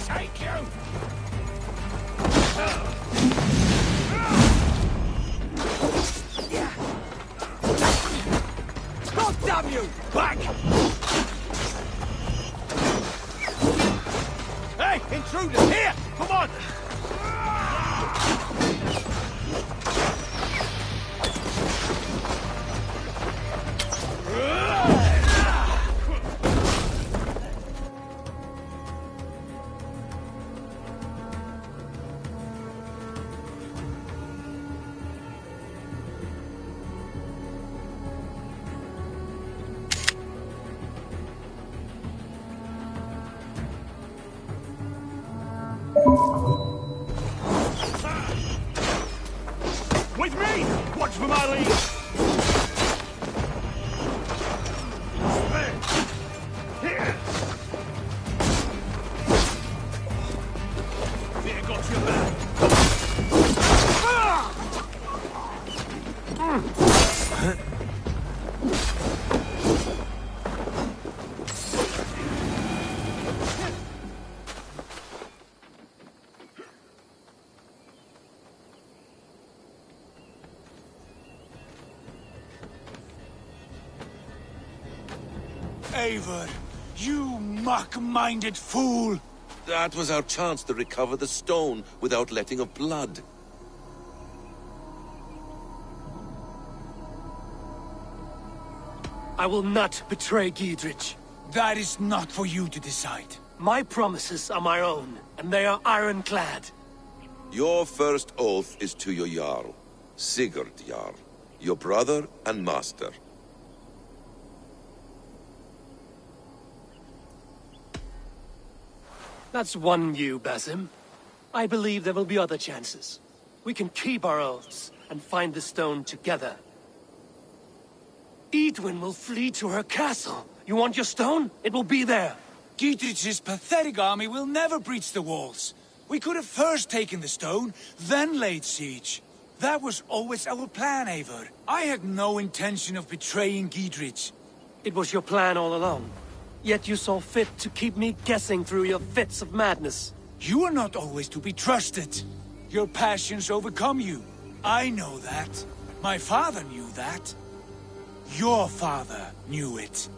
Take you! God damn you! Back! Hey, intruders! Here! Come on! With me! Watch for my lead! Here! Here, got your back! Eivor, you muck-minded fool! That was our chance to recover the stone without letting of blood. I will not betray Giedrich. That is not for you to decide. My promises are my own, and they are ironclad. Your first oath is to your Jarl, Sigurd Jarl, your brother and master. That's one view, Basim. I believe there will be other chances. We can keep our oaths and find the stone together. Edwin will flee to her castle. You want your stone? It will be there. Giedrich's pathetic army will never breach the walls. We could have first taken the stone, then laid siege. That was always our plan, Eivor. I had no intention of betraying Giedrich. It was your plan all along. Yet you saw fit to keep me guessing through your fits of madness. You are not always to be trusted. Your passions overcome you. I know that. My father knew that. Your father knew it.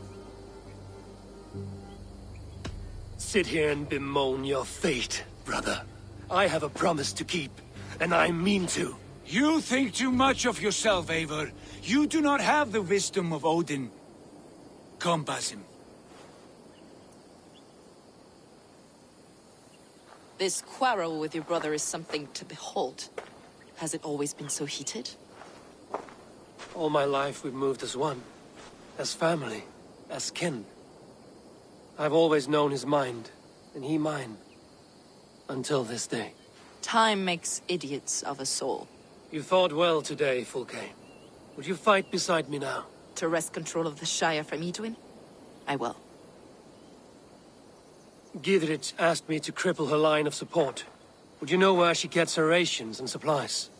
Sit here and bemoan your fate, brother. I have a promise to keep, and I mean to. You think too much of yourself, Eivor. You do not have the wisdom of Odin. Come, Basim. This quarrel with your brother is something to behold. Has it always been so heated? All my life we've moved as one. As family. As kin. I've always known his mind, and he mine. Until this day. Time makes idiots of us all. You fought well today, Fulke. Would you fight beside me now? To wrest control of the Shire from Edwin? I will. Gidrich asked me to cripple her line of support. Would you know where she gets her rations and supplies?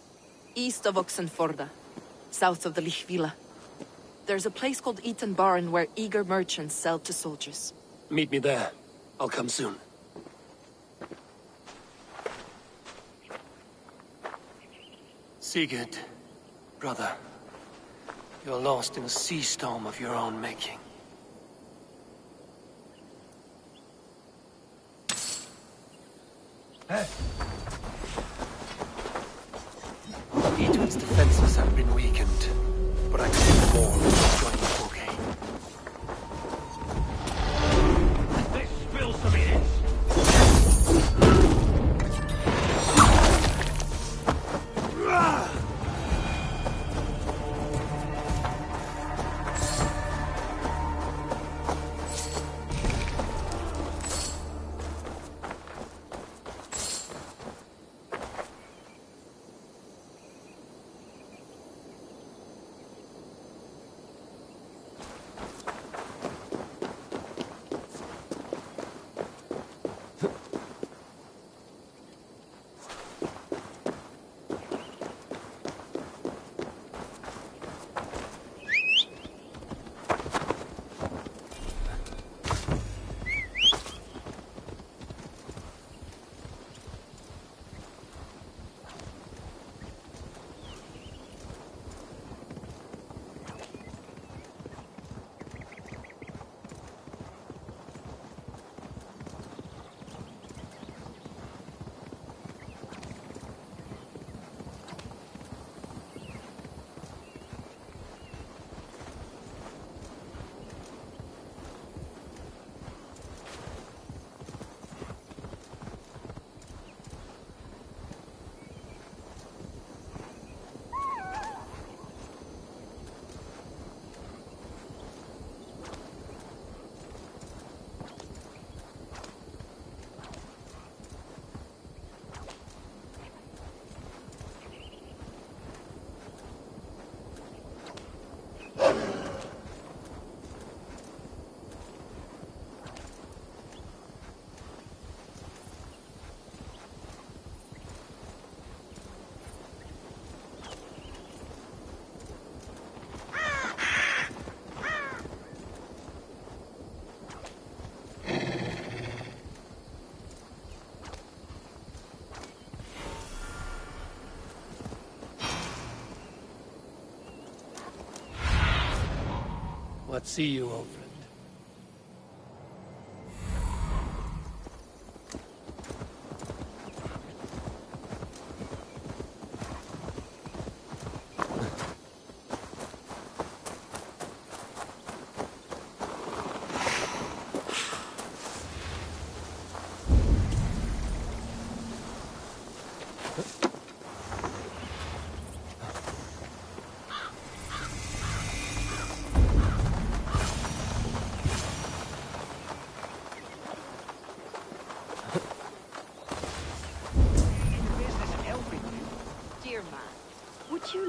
East of Oxenforda, south of the Lichvila. There's a place called Eaton Barn where eager merchants sell to soldiers. Meet me there. I'll come soon. Sigurd, brother, you're lost in a sea storm of your own making. Edwin's defenses have been weakened, but I can do more with joining Fulke. Let's spill some minutes. What see you, old friend?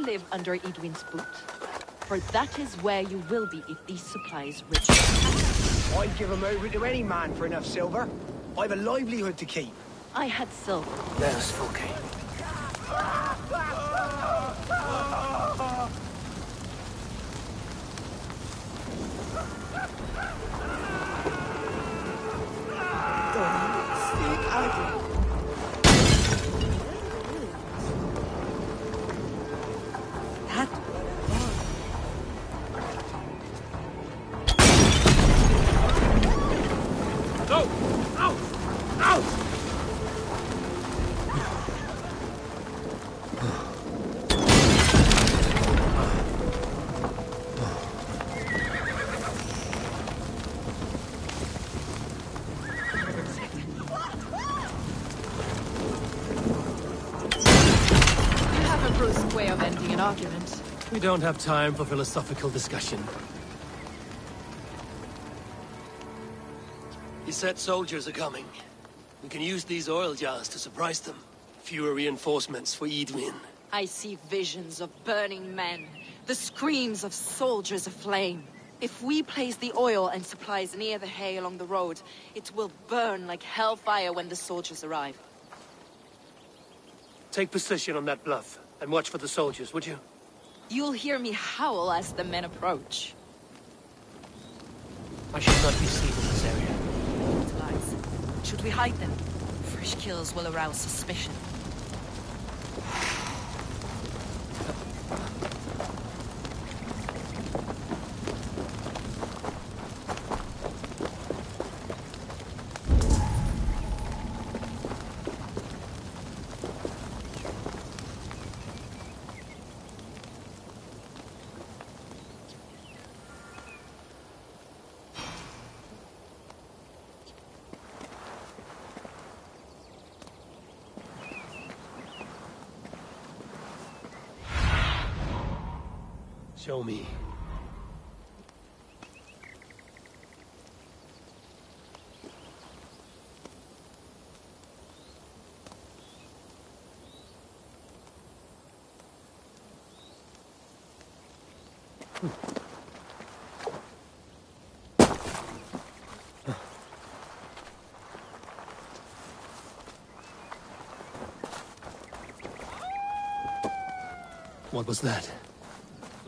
Live under Edwin's boot. For that is where you will be if these supplies reach. I'd give him over to any man for enough silver. I've a livelihood to keep. I had silver. There's Fulke. ending an argument. We don't have time for philosophical discussion. He said soldiers are coming. We can use these oil jars to surprise them. Fewer reinforcements for Edwin. I see visions of burning men, the screams of soldiers aflame. If we place the oil and supplies near the hay along the road, it will burn like hellfire when the soldiers arrive. Take position on that bluff, and watch for the soldiers, would you? You'll hear me howl as the men approach. I should not be seen in this area. It lies. Should we hide them? Fresh kills will arouse suspicion. Show me. What was that?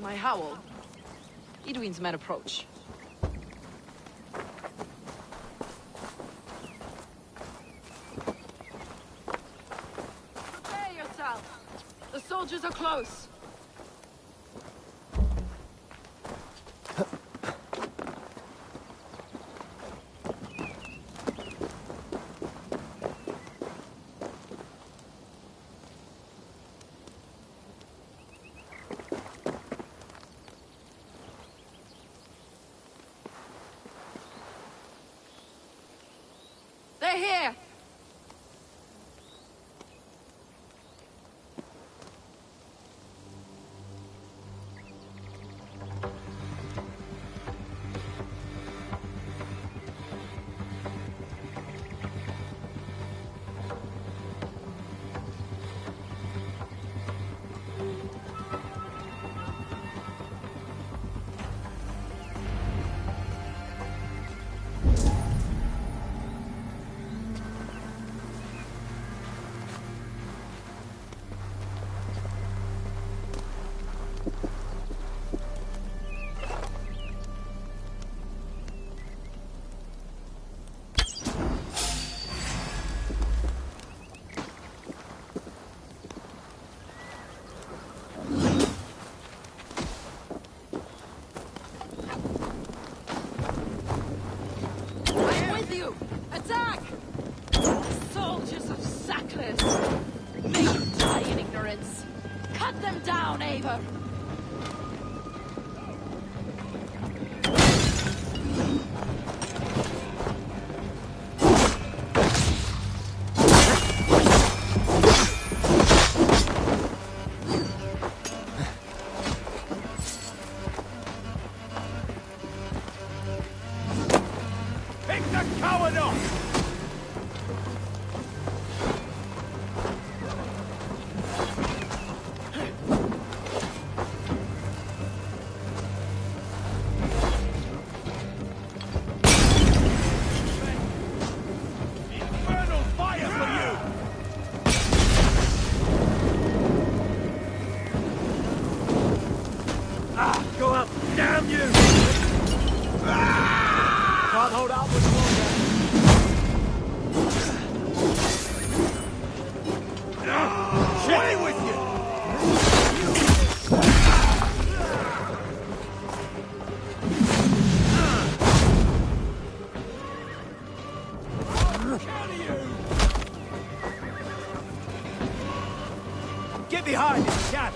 My howl. Edwin's men approach. Prepare yourself. The soldiers are close. They're here! Attack! Soldiers of Sackless! May you die in ignorance! Cut them down, Eivor! Get behind me, cat!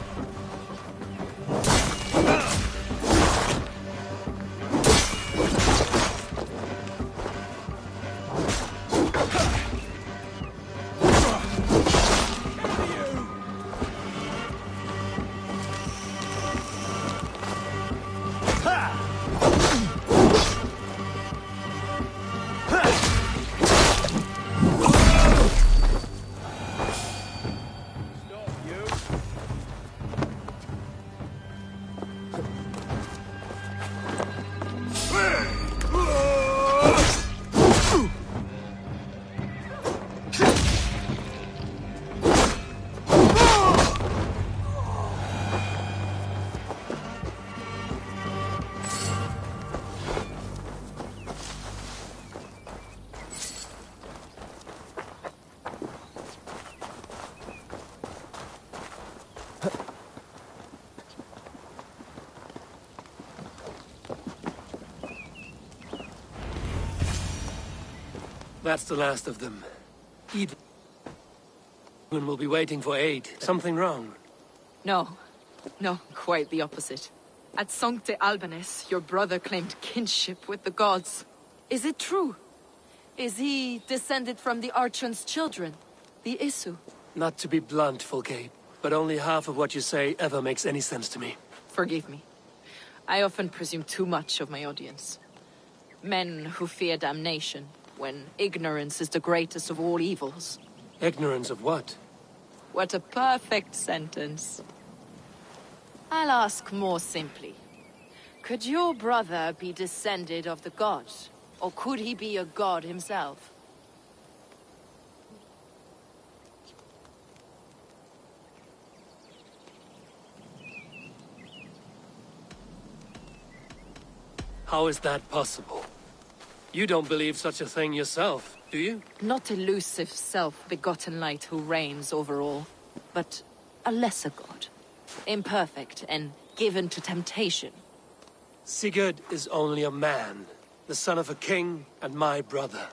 That's the last of them. Edwin will be waiting for aid. Something wrong? No. No, quite the opposite. At Sancte Albanus, your brother claimed kinship with the gods. Is it true? Is he descended from the Archon's children, the Isu? Not to be blunt, Fulke, but only half of what you say ever makes any sense to me. Forgive me. I often presume too much of my audience. Men who fear damnation, when ignorance is the greatest of all evils. Ignorance of what? What a perfect sentence. I'll ask more simply. Could your brother be descended of the gods? Or could he be a god himself? How is that possible? You don't believe such a thing yourself, do you? Not elusive self-begotten light who reigns over all, but a lesser god. Imperfect and given to temptation. Sigurd is only a man, the son of a king and my brother.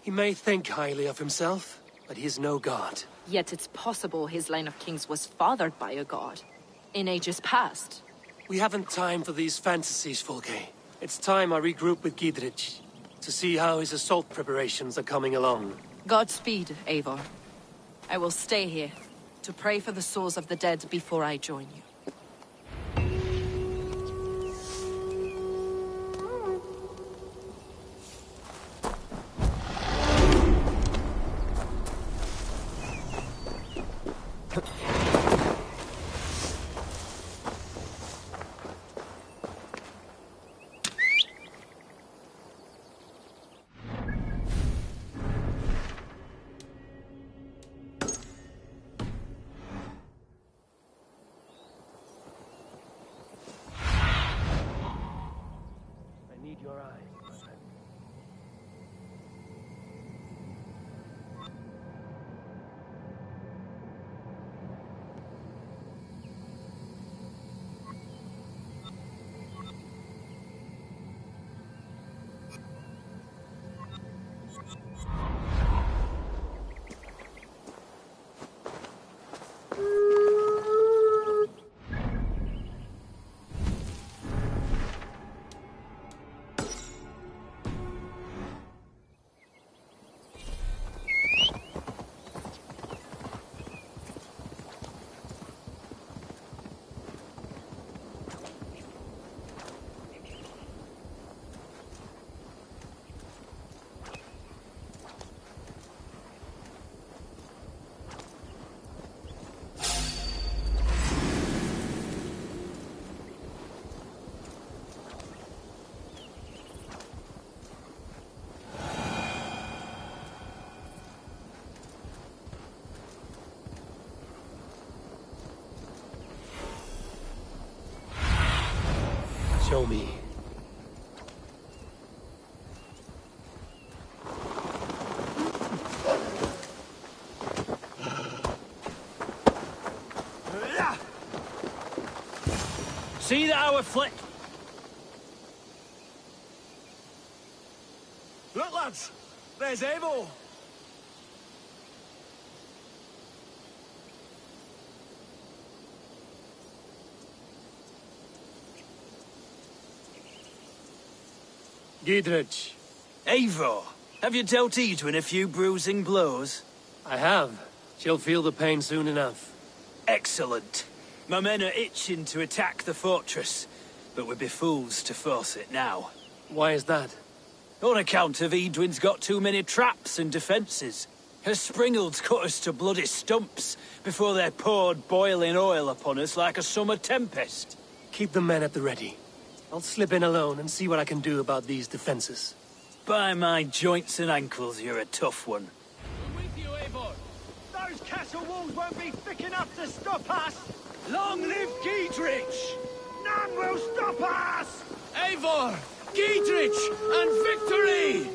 He may think highly of himself, but he is no god. Yet it's possible his line of kings was fathered by a god. In ages past. We haven't time for these fantasies, Fulke. It's time I regroup with Giedrich, to see how his assault preparations are coming along. Godspeed, Eivor. I will stay here, to pray for the souls of the dead before I join you. Your eyes, my friend. Show me. See the hour flick? Look, lads! There's Eivor! Giedrich. Eivor, have you dealt Edwin a few bruising blows? I have. She'll feel the pain soon enough. Excellent. My men are itching to attack the fortress, but we'd be fools to force it now. Why is that? On account of Edwin's got too many traps and defences. Her springalds cut us to bloody stumps before they poured boiling oil upon us like a summer tempest. Keep the men at the ready. I'll slip in alone and see what I can do about these defenses. By my joints and ankles, you're a tough one. I'm with you, Eivor. Those castle walls won't be thick enough to stop us. Long live Giedrich! None will stop us! Eivor! Giedrich! And victory!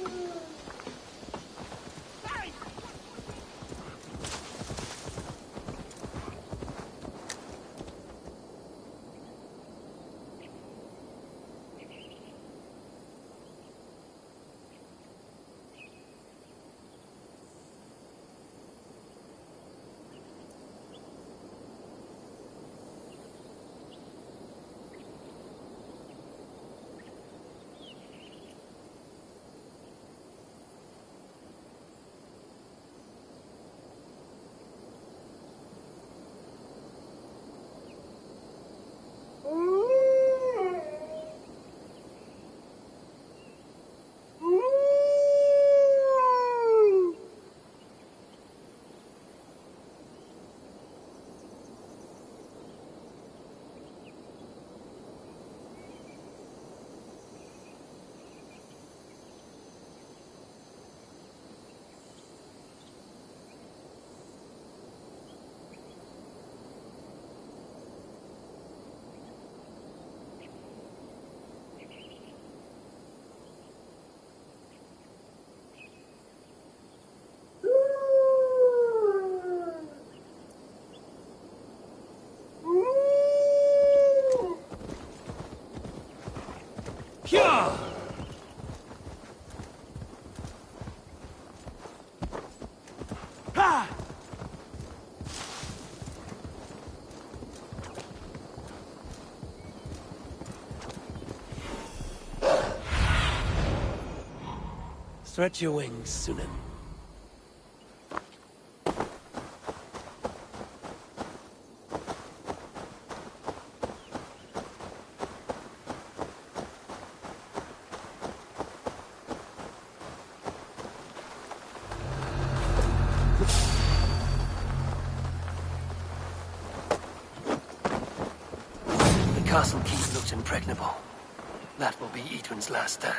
Hyah! Ha! Stretch your wings, Sunan. The castle keep looks impregnable. That will be Edwin's last stand.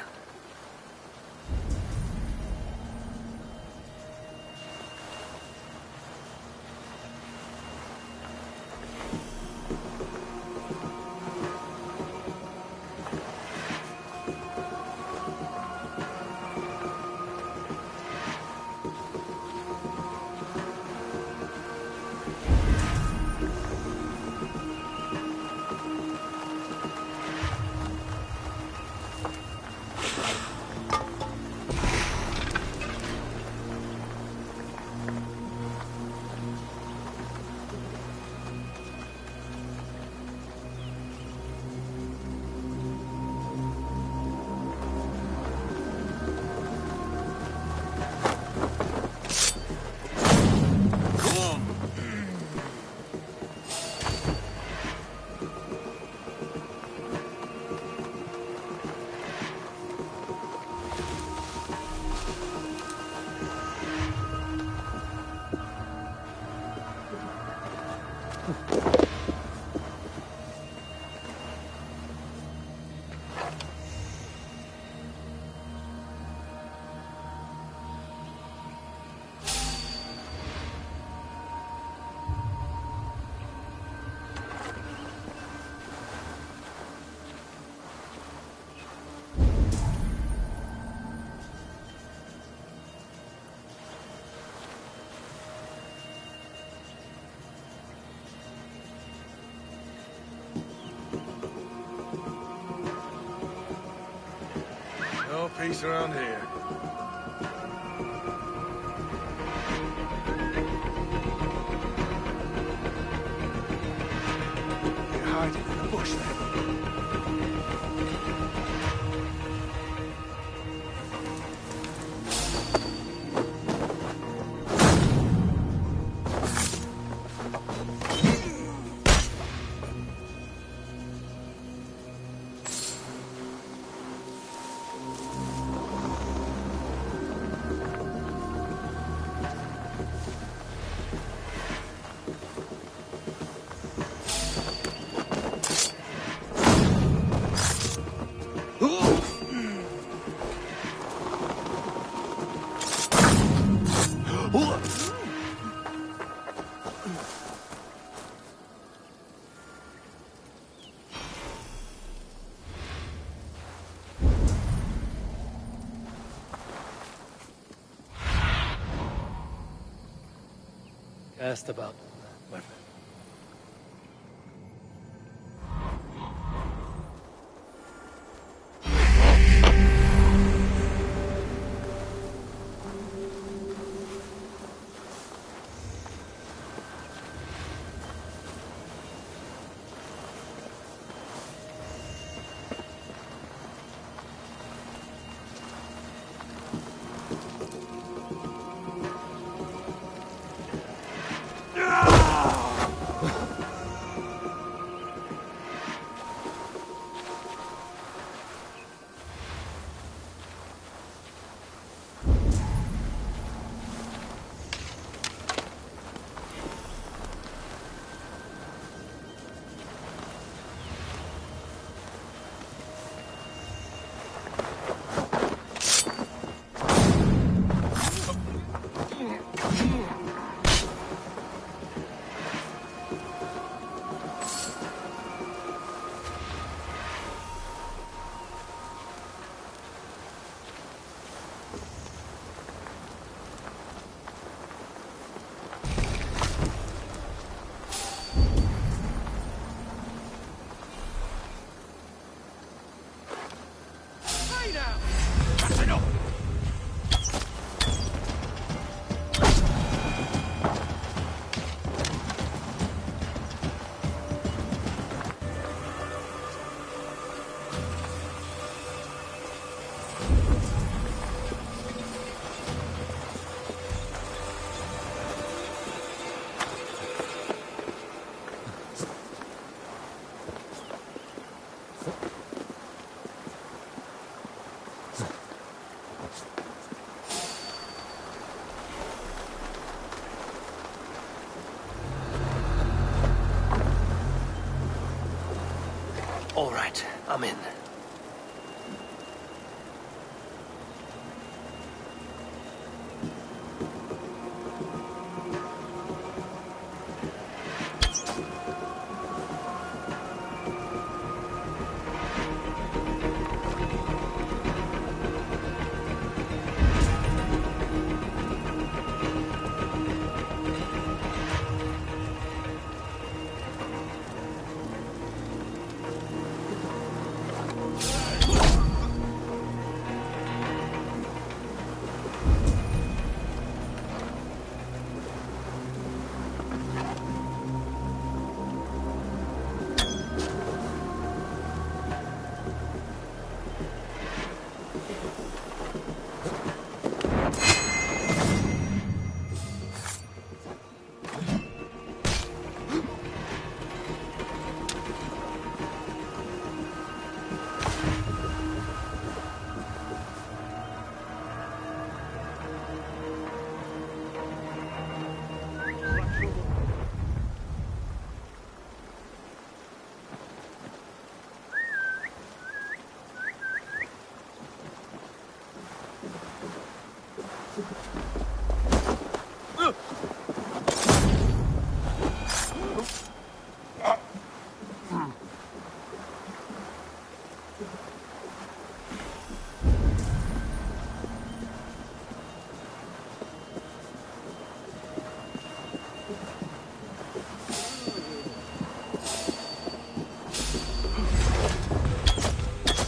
No peace around here. You're hiding in the bush then. Cast about, my friend. Ah! Hey now! That's enough! All right, I'm in.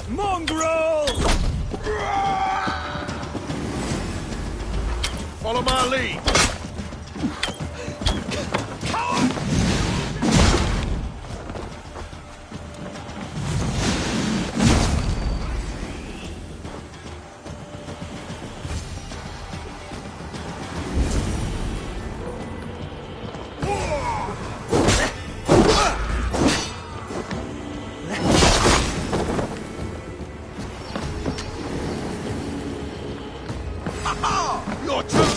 Mongrel! Follow my lead! Your turn!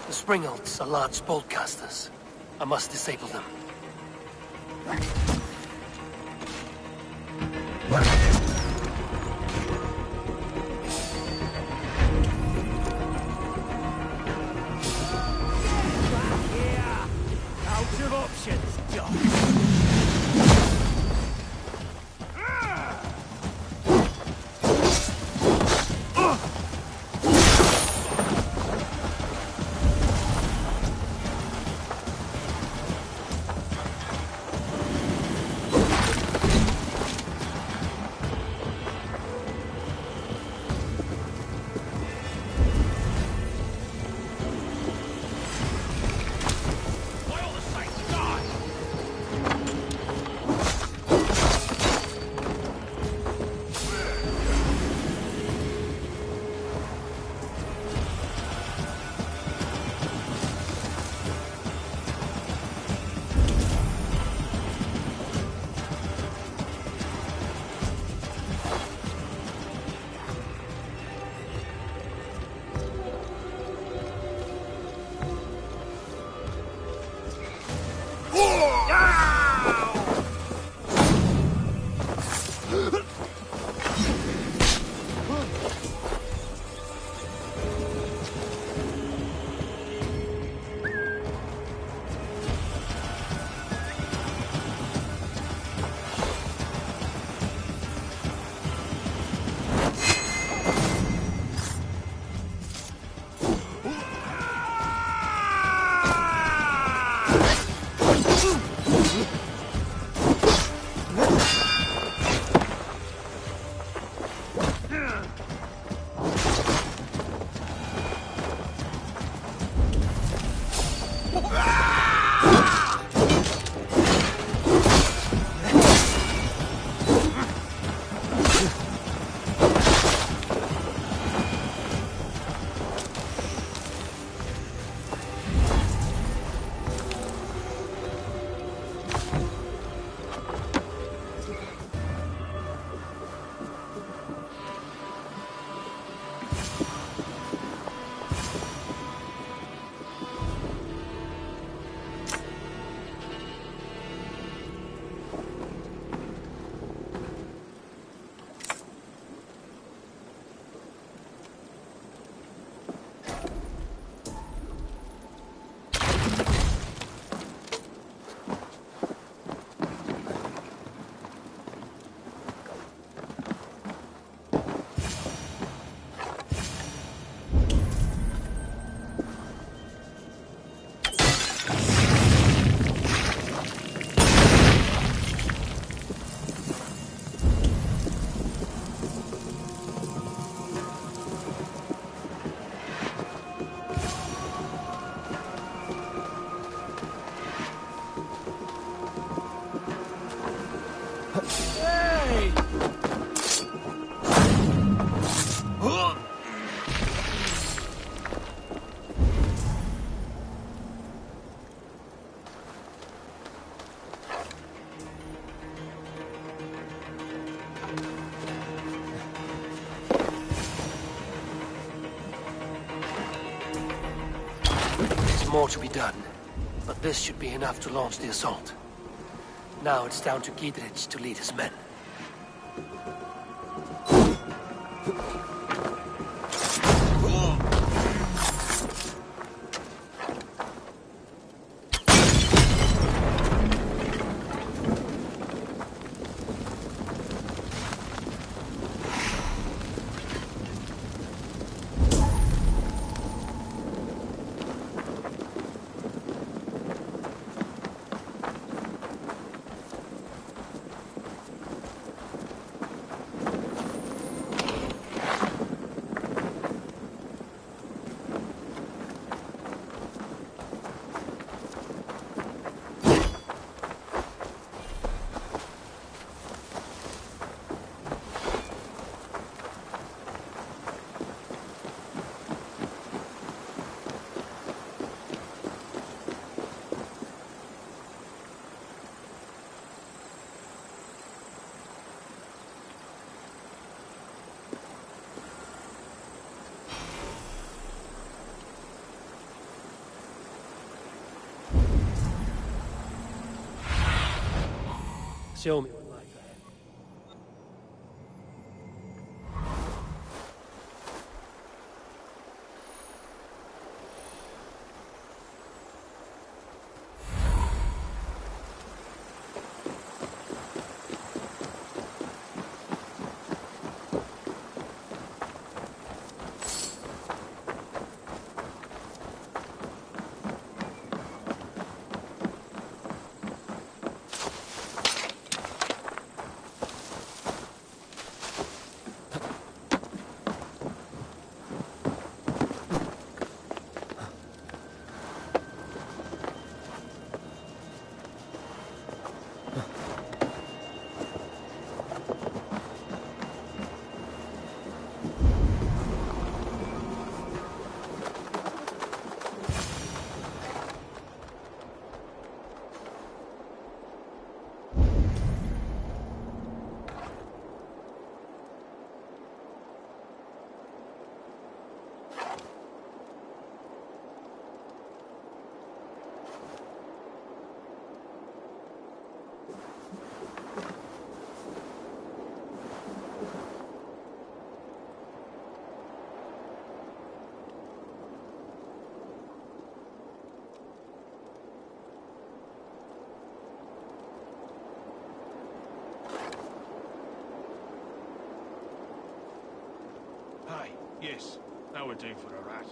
The Springholds are large boltcasters. I must disable them. loads of options, Doc. More to be done, but this should be enough to launch the assault. Now it's down to Giedrich to lead his men. Show me what lies ahead. Aye, yes. That would do for a rat.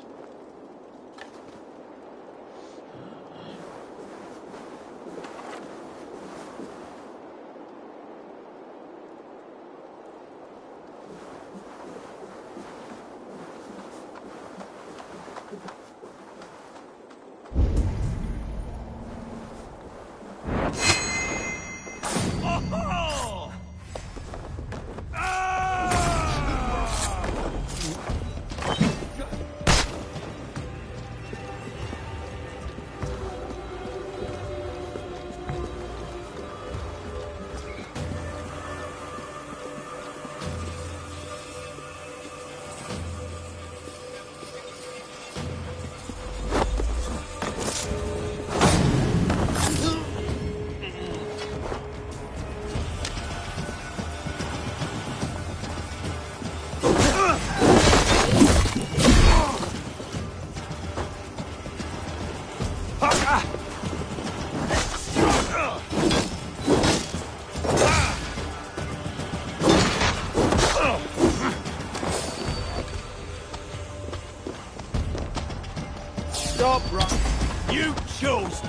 Stop, Rock. You chose.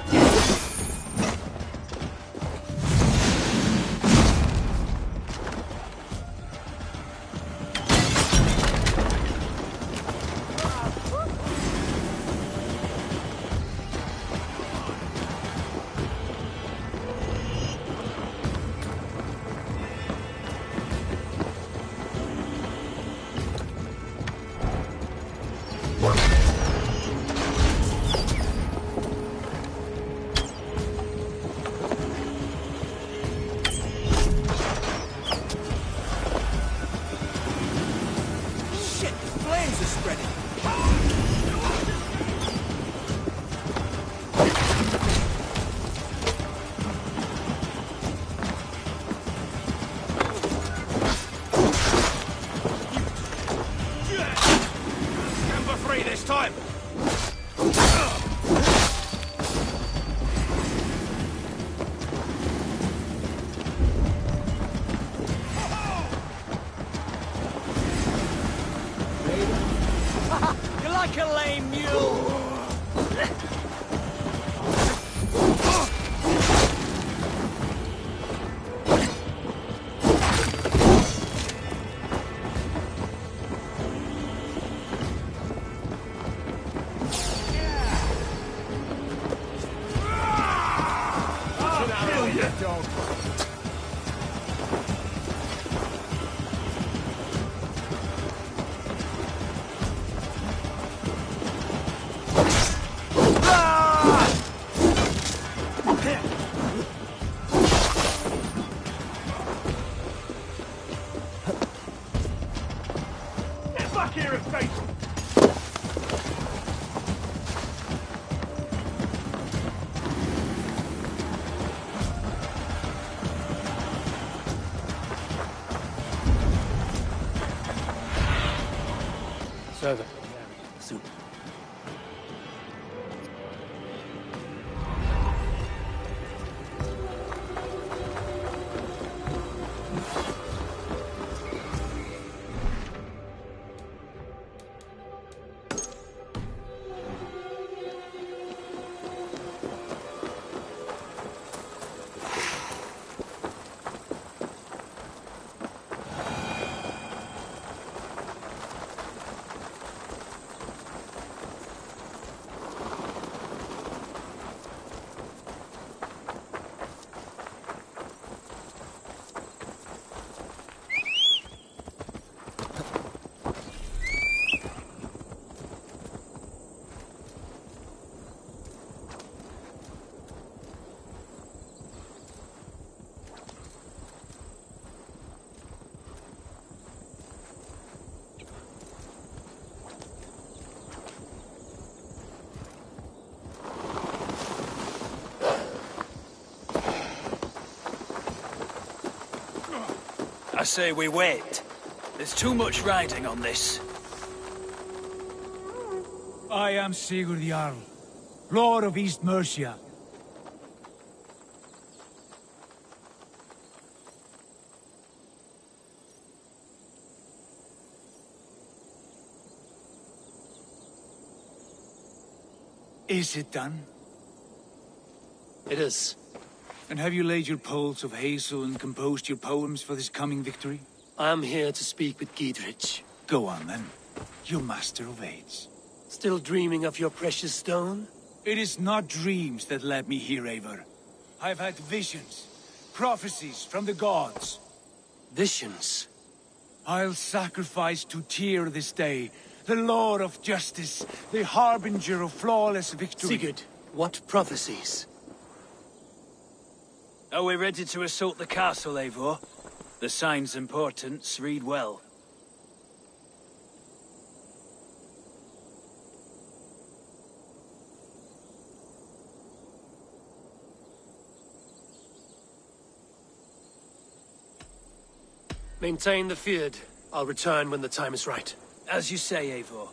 You're like a lame mule. Get back here and face it! Servant. Soup. I say we wait. There's too much riding on this. I am Sigurd Jarl, Lord of East Mercia. Is it done? It is. And have you laid your poles of hazel and composed your poems for this coming victory? I am here to speak with Giedrich. Go on then, you master of aids. Still dreaming of your precious stone? It is not dreams that led me here, Eivor. I've had visions, prophecies from the gods. Visions? I'll sacrifice to Tyr this day, the Lord of Justice, the harbinger of flawless victory. Sigurd, what prophecies? Are we ready to assault the castle, Eivor? The sign's importance, read well. Maintain the field. I'll return when the time is right. As you say, Eivor.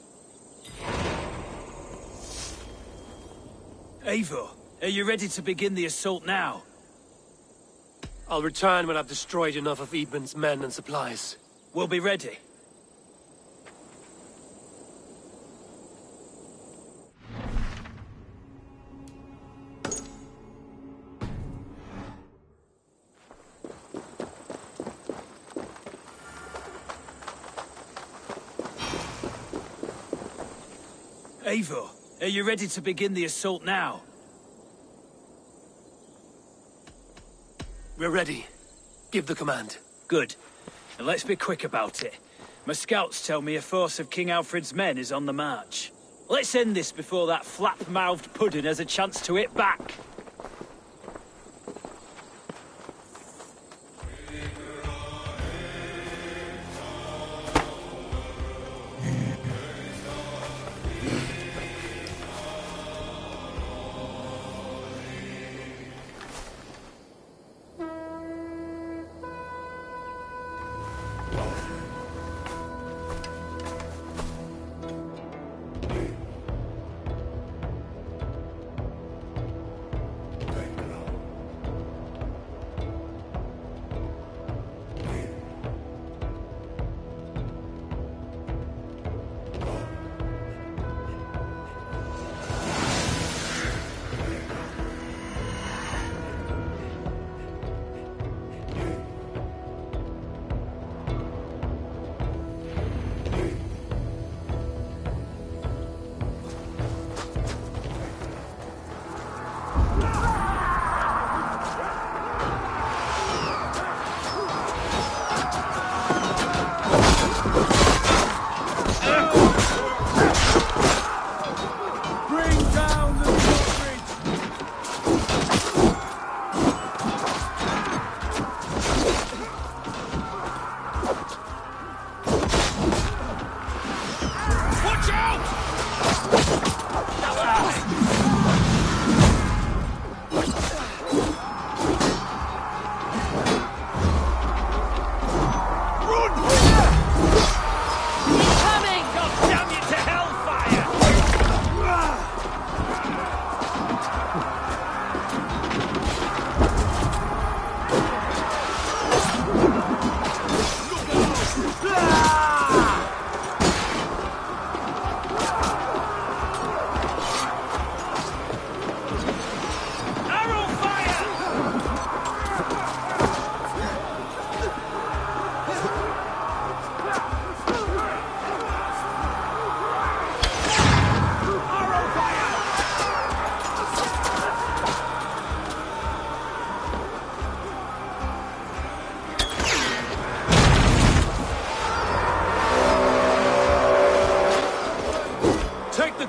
Eivor, are you ready to begin the assault now? I'll return when I've destroyed enough of Eadmund's men and supplies. We'll be ready. Eivor, are you ready to begin the assault now? We're ready. Give the command. Good. And let's be quick about it. My scouts tell me a force of King Alfred's men is on the march. Let's end this before that flap-mouthed pudding has a chance to hit back.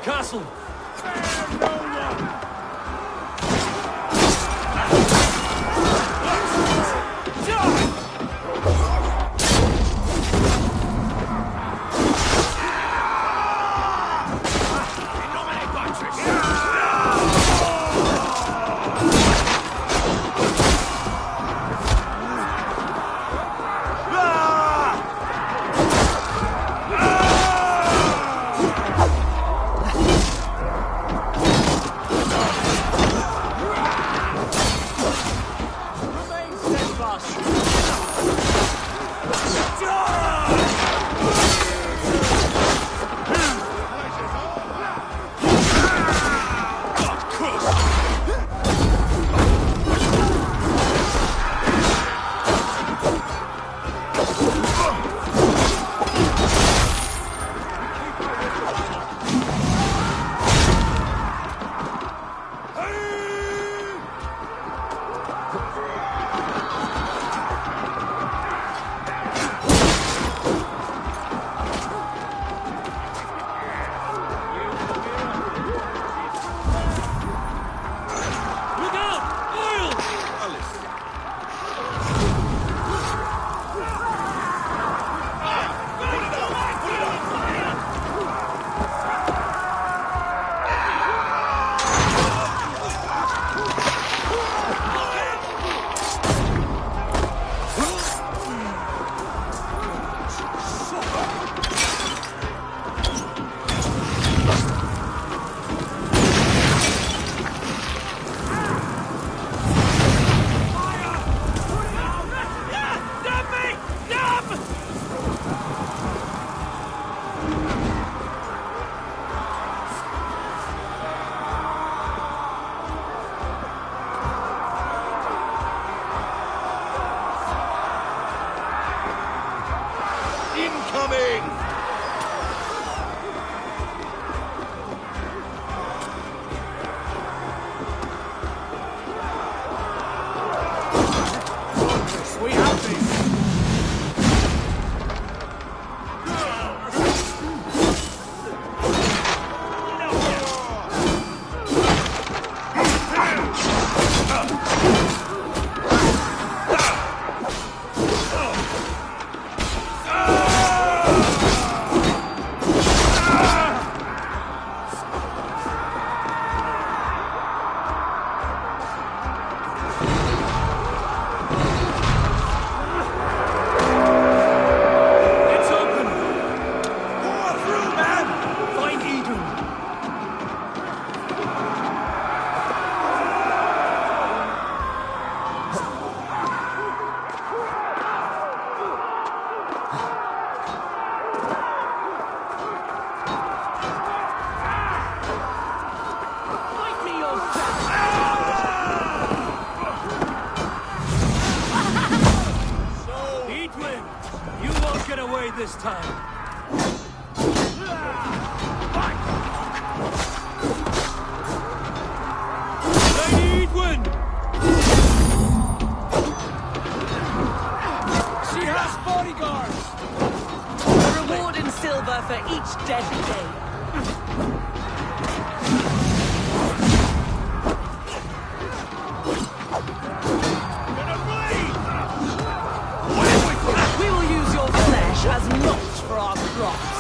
castle! This time. Lady Edwin! She has bodyguards! A reward in silver for each dead day. We will use your flesh as mulch for our crops.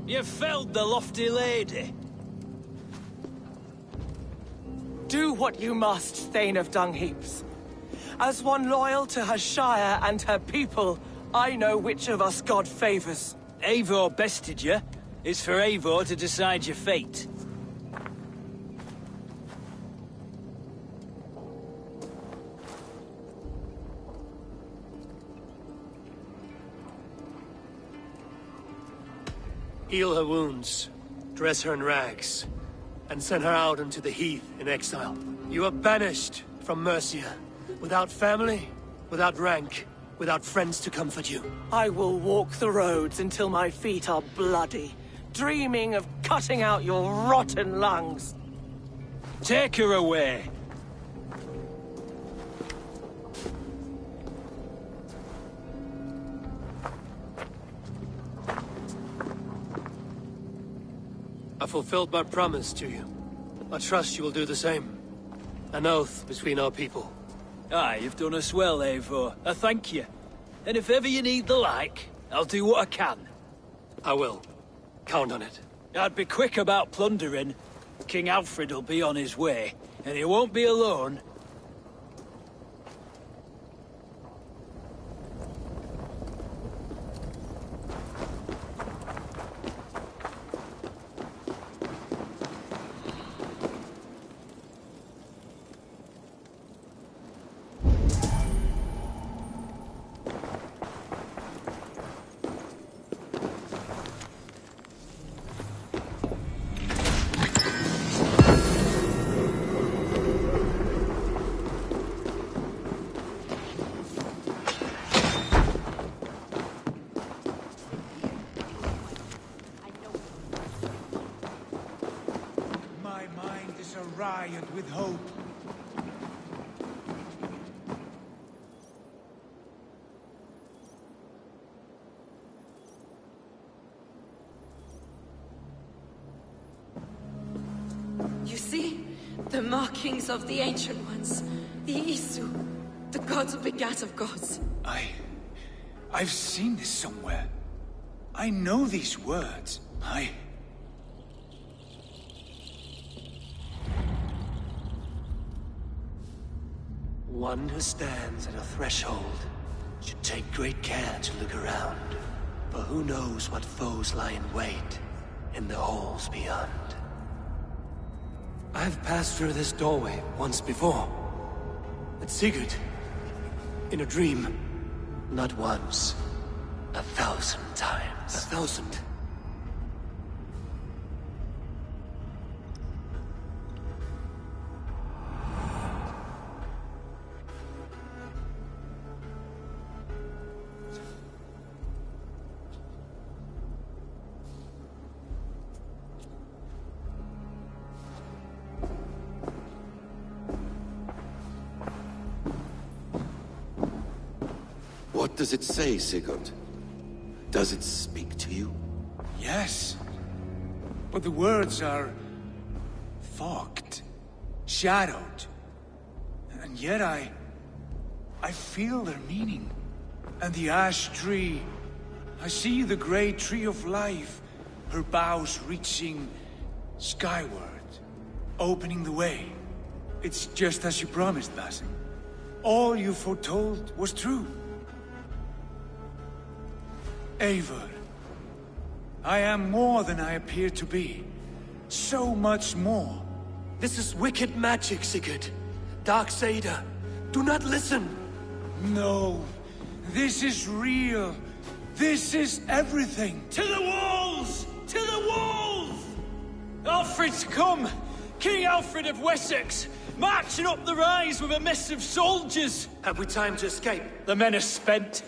You felled the lofty lady. Do what you must, Thane of Dungheaps. As one loyal to her shire and her people, I know which of us God favors. Eivor bested you. It's for Eivor to decide your fate. Heal her wounds, dress her in rags, and send her out into the heath in exile. You are banished from Mercia, without family, without rank, without friends to comfort you. I will walk the roads until my feet are bloody, dreaming of cutting out your rotten lungs. Take her away. I fulfilled my promise to you. I trust you will do the same. An oath between our people. Aye, you've done us well, Eivor. I thank you. And if ever you need the like, I'll do what I can. I will. Count on it. I'd be quick about plundering. King Alfred will be on his way, and he won't be alone. Riot with hope. You see? The markings of the Ancient Ones. The Isu. The gods begat of gods. I've seen this somewhere. I know these words. One who stands at a threshold should take great care to look around, for who knows what foes lie in wait in the halls beyond. I've passed through this doorway once before. At Sigurd. In a dream. Not once. 1,000 times. 1,000? What does it say, Sigurd? Does it speak to you? Yes. But the words are fogged, shadowed. And yet I feel their meaning. And the ash tree, I see the great tree of life, her boughs reaching skyward, opening the way. It's just as you promised, Basim. All you foretold was true. Eivor, I am more than I appear to be. So much more. This is wicked magic, Sigurd. Darksader. Do not listen. No. This is real. This is everything. To the walls! To the walls! Alfred's come! King Alfred of Wessex! Marching up the rise with a mess of soldiers! Have we time to escape? The men are spent.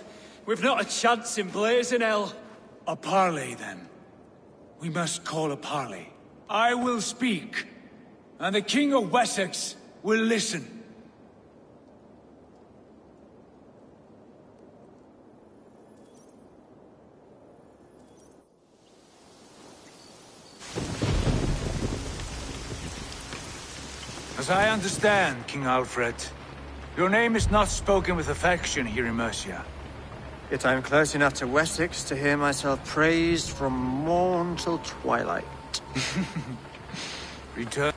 We've not a chance in blazing hell. A parley, then. We must call a parley. I will speak, and the King of Wessex will listen. As I understand, King Alfred, your name is not spoken with affection here in Mercia. Yet I am close enough to Wessex to hear myself praised from morn till twilight. Return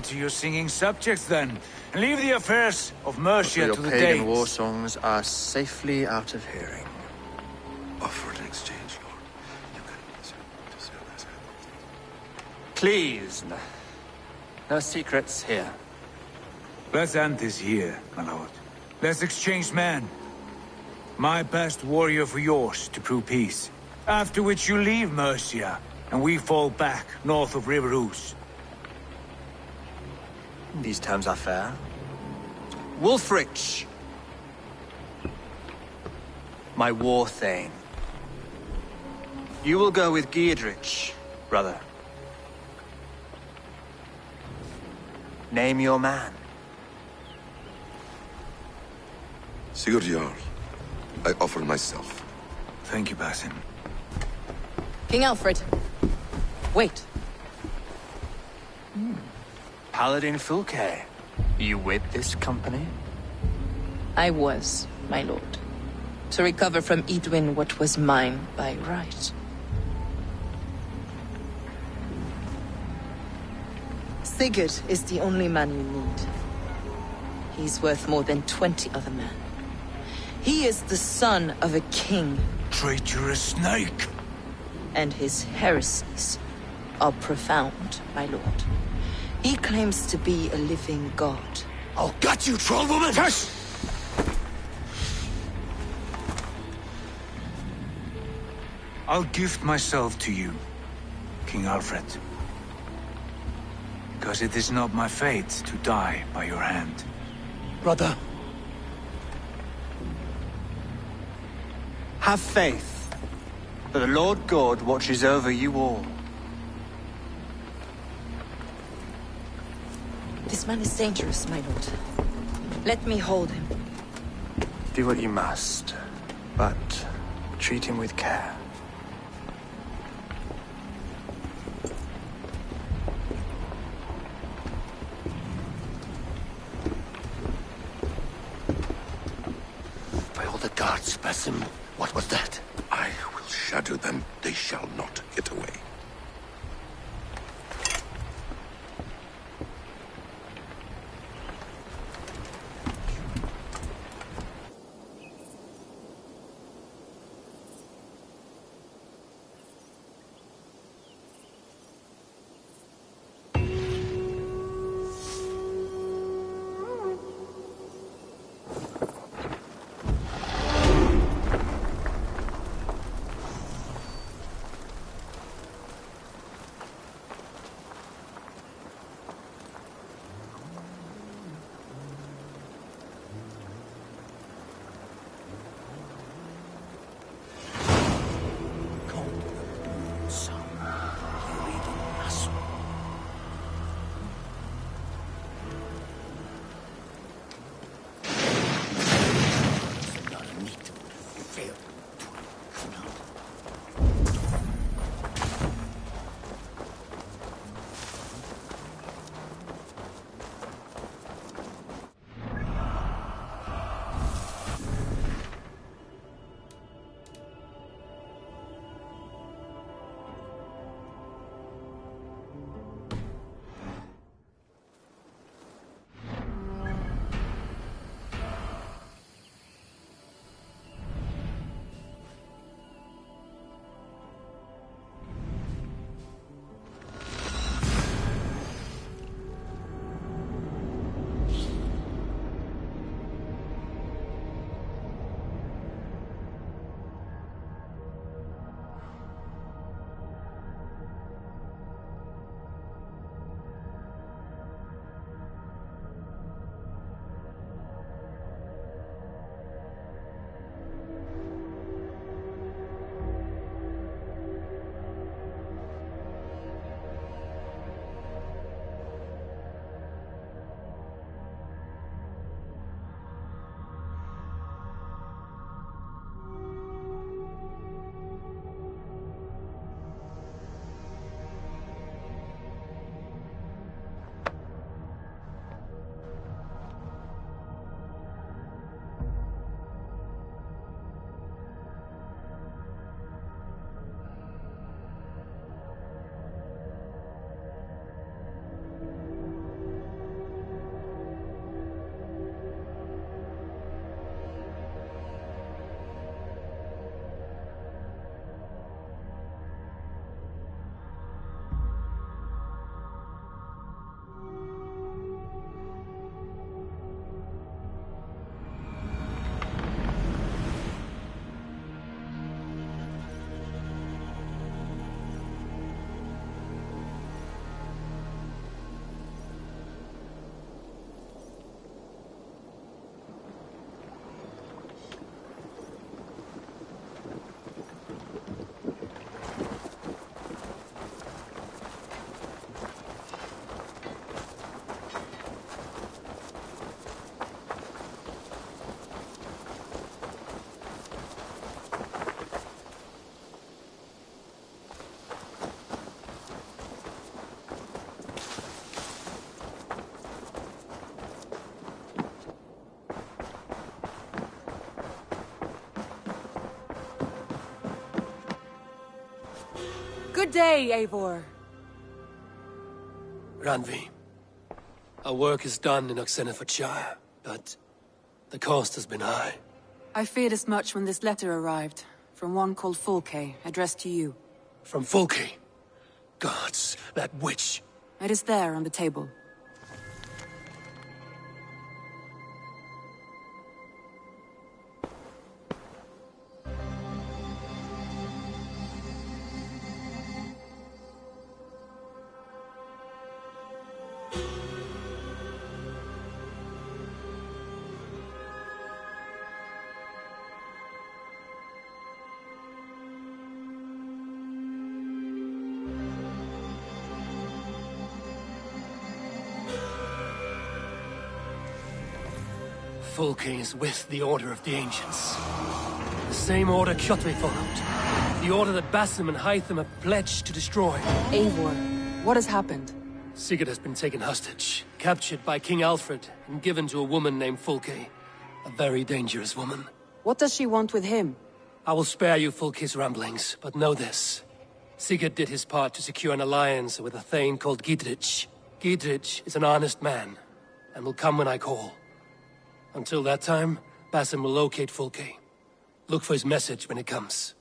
to your singing subjects, then, and leave the affairs of Mercia your to the pagan Danes. war songs are safely out of hearing. Offer an exchange, Lord. You can... Please, no secrets here. Let's end this here, my lord. Let's exchange men. My best warrior for yours to prove peace. After which you leave Mercia, and we fall back north of River Ouse. These terms are fair. Wulfrich! My war thane. You will go with Giedrich, brother. Name your man. Sigurd Jarl, I offer myself. Thank you, Basim. King Alfred, Wait. Paladin Fulke, you with this company? I was, my lord. To recover from Edwin what was mine by right. Sigurd is the only man you need. He's worth more than 20 other men. He is the son of a king. Traitorous snake! And his heresies are profound, my lord. He claims to be a living god. I'll gut you, troll woman! Hush! I'll gift myself to you, King Alfred. Because it is not my fate to die by your hand. Brother. Have faith, for the Lord God watches over you all. This man is dangerous, my lord. Let me hold him. Do what you must, but treat him with care. By all the gods, Basim, what was that? I will shatter them. They shall not get away. Good day, Eivor. Randvi, our work is done in Oxenfordshire, but the cost has been high. I feared as much when this letter arrived, from one called Fulke, addressed to you. From Fulke? Gods, that witch! It is there on the table. Fulke is with the Order of the Ancients. The same order Kjotve followed. The order that Basim and Hytham have pledged to destroy. Eivor, what has happened? Sigurd has been taken hostage, captured by King Alfred, and given to a woman named Fulke. A very dangerous woman. What does she want with him? I will spare you Fulke's ramblings, but know this. Sigurd did his part to secure an alliance with a thane called Gidrich. Gidrich is an honest man, and will come when I call. Until that time, Basim will locate Fulke. Look for his message when it comes.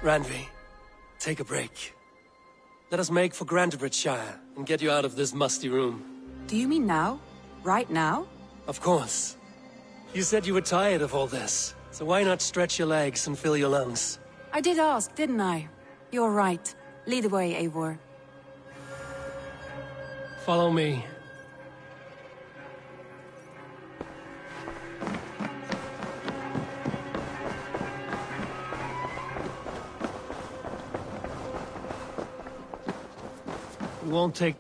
Randvi, take a break. Let us make for Grantebridgeshire and get you out of this musty room. Do you mean now? Right now? Of course. You said you were tired of all this, so why not stretch your legs and fill your lungs? I did ask, didn't I? You're right. Lead the way, Eivor. Follow me. It won't take...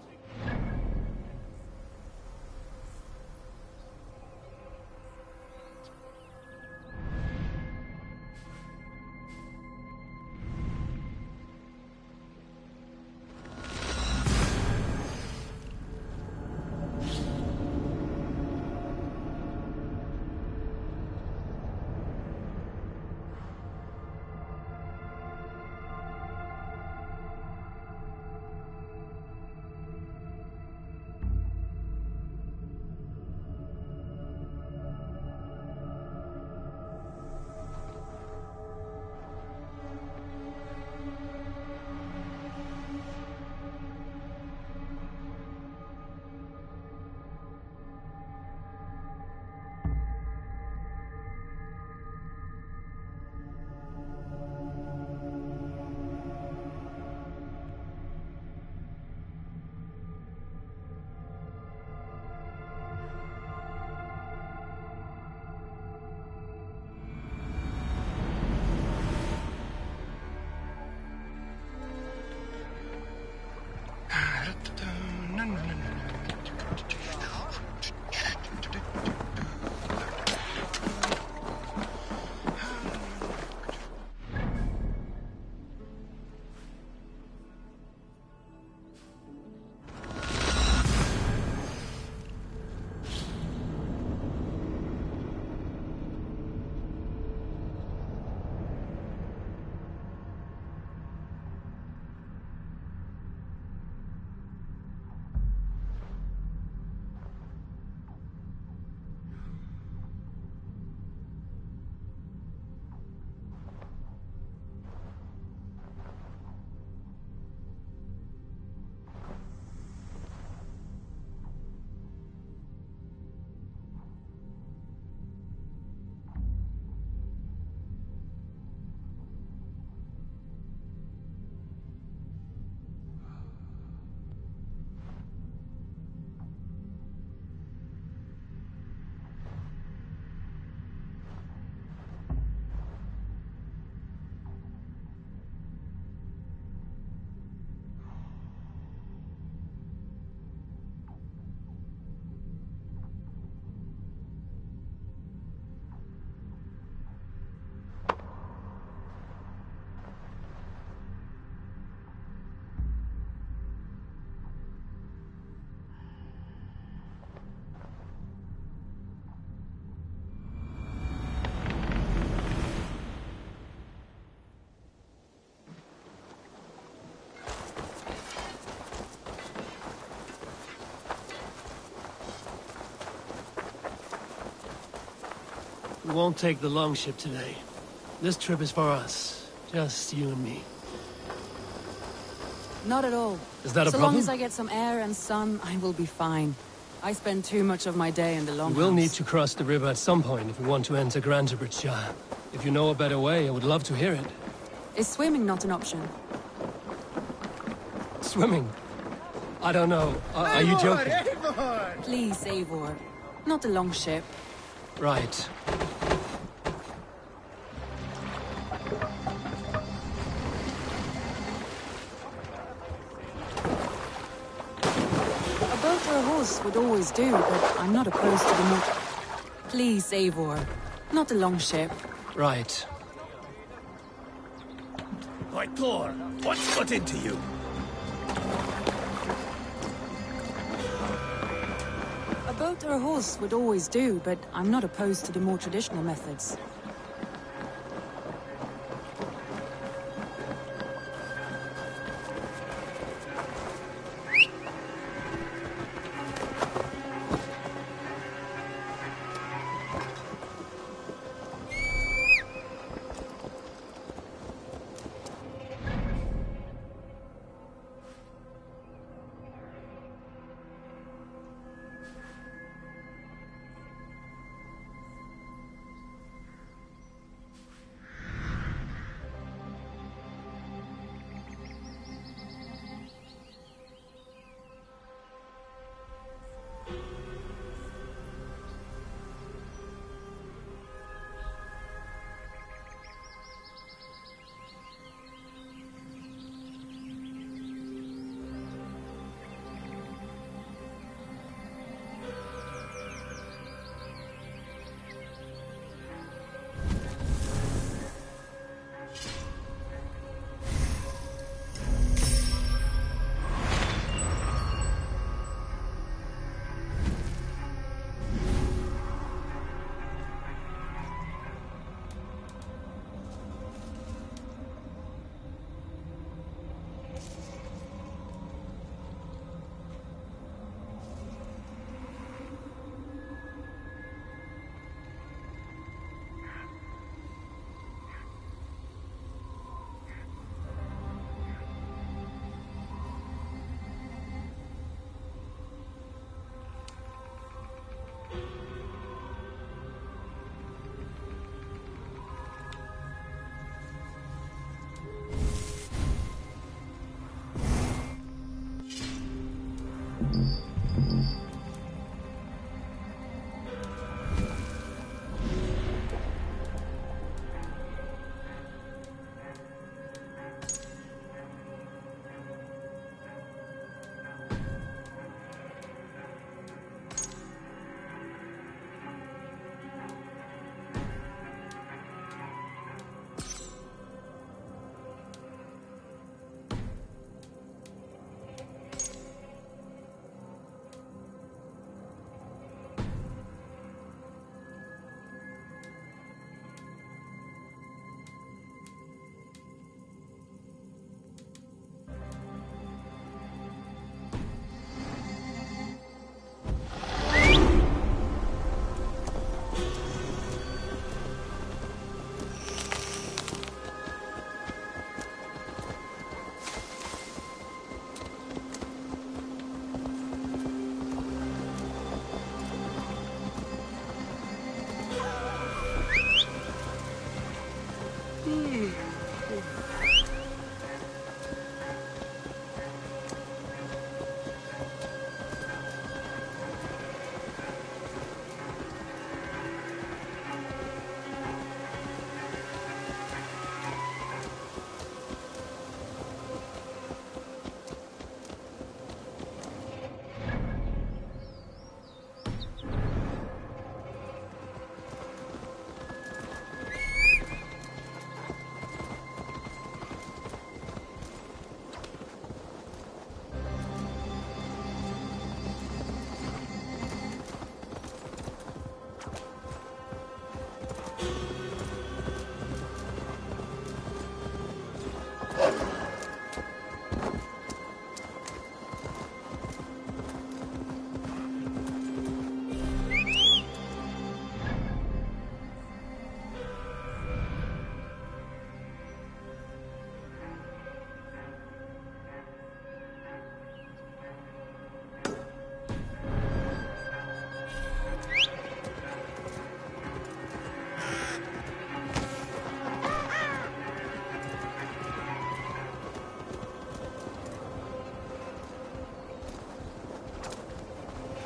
We won't take the longship today. This trip is for us. Just you and me. Not at all. Is that a So problem? long as I get some air and sun, I will be fine. I spend too much of my day in the long We will need to cross the river at some point if we want to enter Grantabridgeshire. If you know a better way, I would love to hear it. Is swimming not an option? Swimming? I don't know. Are you joking? Please, Eivor. Not a long ship. Right. A boat or a horse would always do, but I'm not opposed to the more... Please, Eivor. Not a long ship. Right. Why, Thor, what's got into you? A boat or a horse would always do, but I'm not opposed to the more traditional methods.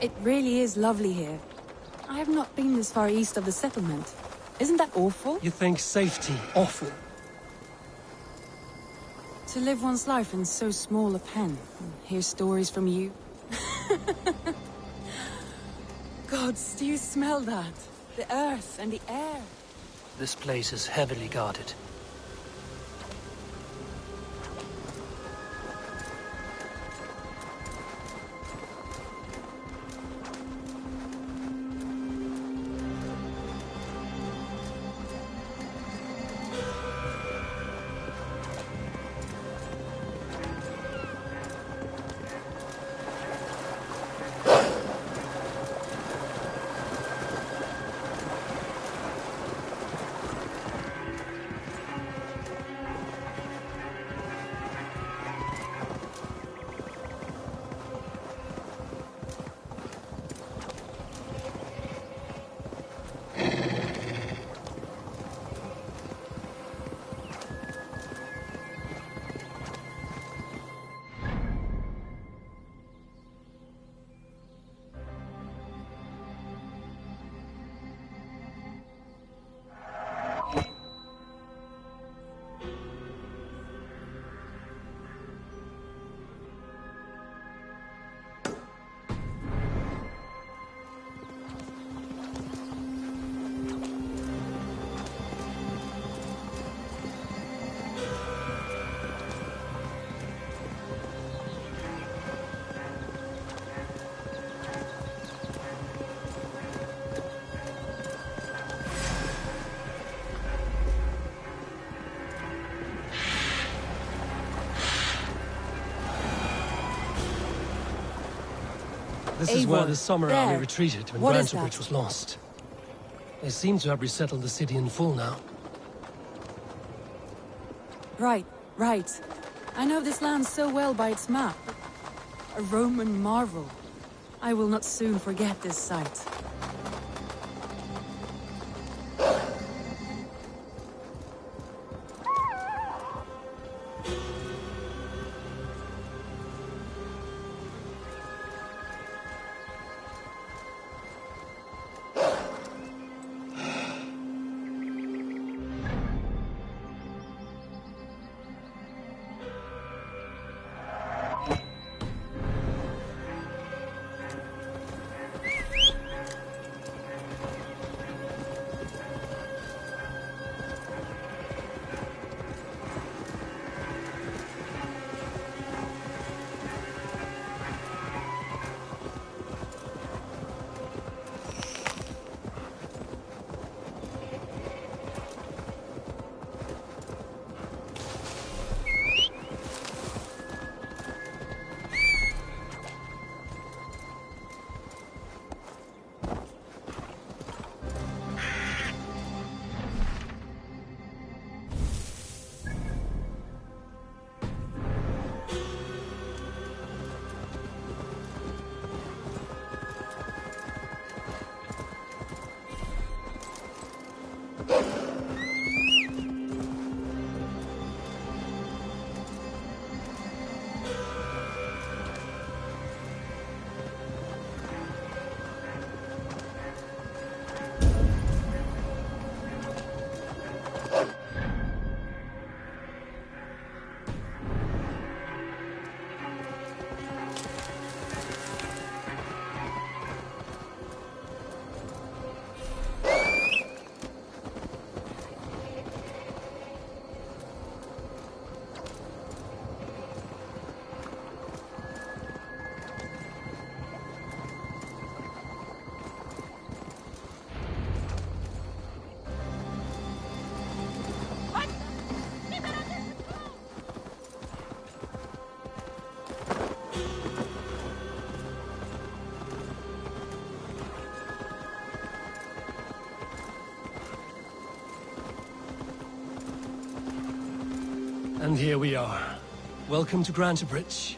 It really is lovely here. I have not been this far east of the settlement. Isn't that awful? You think safety awful? To live one's life in so small a pen, and hear stories from you. Gods, do you smell that? The earth and the air. This place is heavily guarded. This is where the Summer Army retreated when Branterbridge was lost. They seem to have resettled the city in full now. Right. I know this land so well by its map. A Roman marvel. I will not soon forget this sight. And here we are. Welcome to Branterbridge.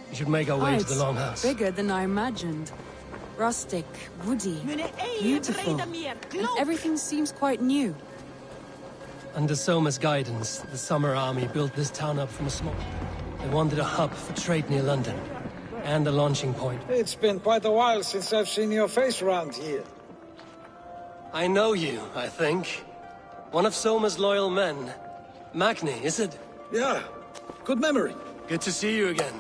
We should make our way to the Longhouse. Bigger than I imagined. Rustic, woody, beautiful. And everything seems quite new. Under Soma's guidance, the Summer Army built this town up from a small... They wanted a hub for trade near London. and the launching point. It's been quite a while since I've seen your face around here. I know you, I think. One of Soma's loyal men. Magni, is it? Yeah, good memory. Good to see you again.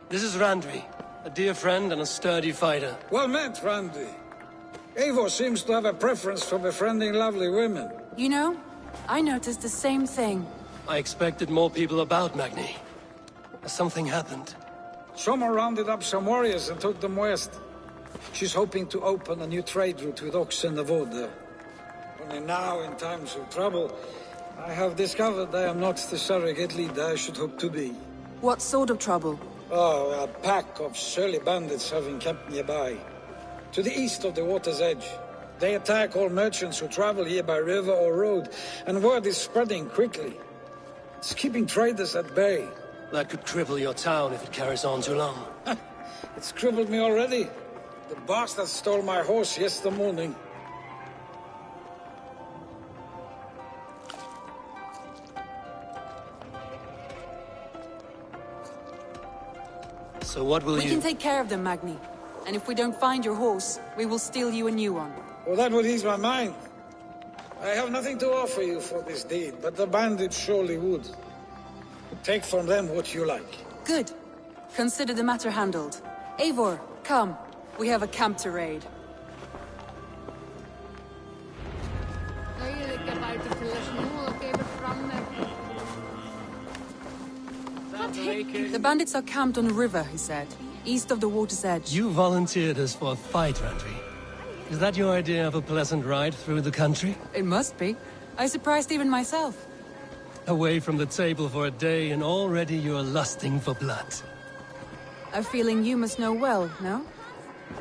This is Randvi, a dear friend and a sturdy fighter. Well met, Randvi. Eivor seems to have a preference for befriending lovely women. You know, I noticed the same thing. I expected more people about Magni. Something happened. Soma rounded up some warriors and took them west. She's hoping to open a new trade route with Oxen of Order. Only now, in times of trouble, I have discovered I am not the surrogate leader I should hope to be. What sort of trouble? Oh, a pack of surly bandits have encamped nearby. To the east of the water's edge. They attack all merchants who travel here by river or road, and word is spreading quickly. It's keeping traders at bay. That could cripple your town if it carries on too long. It's crippled me already. The bastard stole my horse yesterday morning. So what will We can take care of them, Magni. And if we don't find your horse, we will steal you a new one. Well, that would ease my mind. I have nothing to offer you for this deed, but the bandits surely would. Take from them what you like. Good. Consider the matter handled. Eivor, come. We have a camp to raid. The bandits are camped on a river, he said. East of the water's edge. You volunteered us for a fight, Randvi. Is that your idea of a pleasant ride through the country? It must be. I surprised even myself. Away from the table for a day and already you're lusting for blood. A feeling you must know well, no?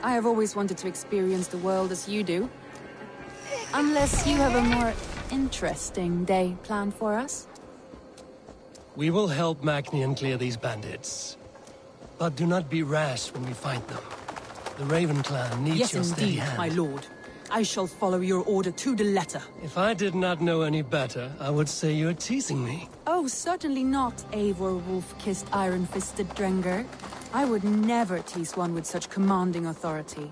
I have always wanted to experience the world as you do. Unless you have a more interesting day planned for us? We will help Magni clear these bandits. But do not be rash when we fight them. The Raven clan needs your steady hand. My lord. I shall follow your order to the letter. If I did not know any better, I would say you're teasing me. Oh, certainly not, Eivor wolf-kissed iron-fisted Drenger. I would never tease one with such commanding authority.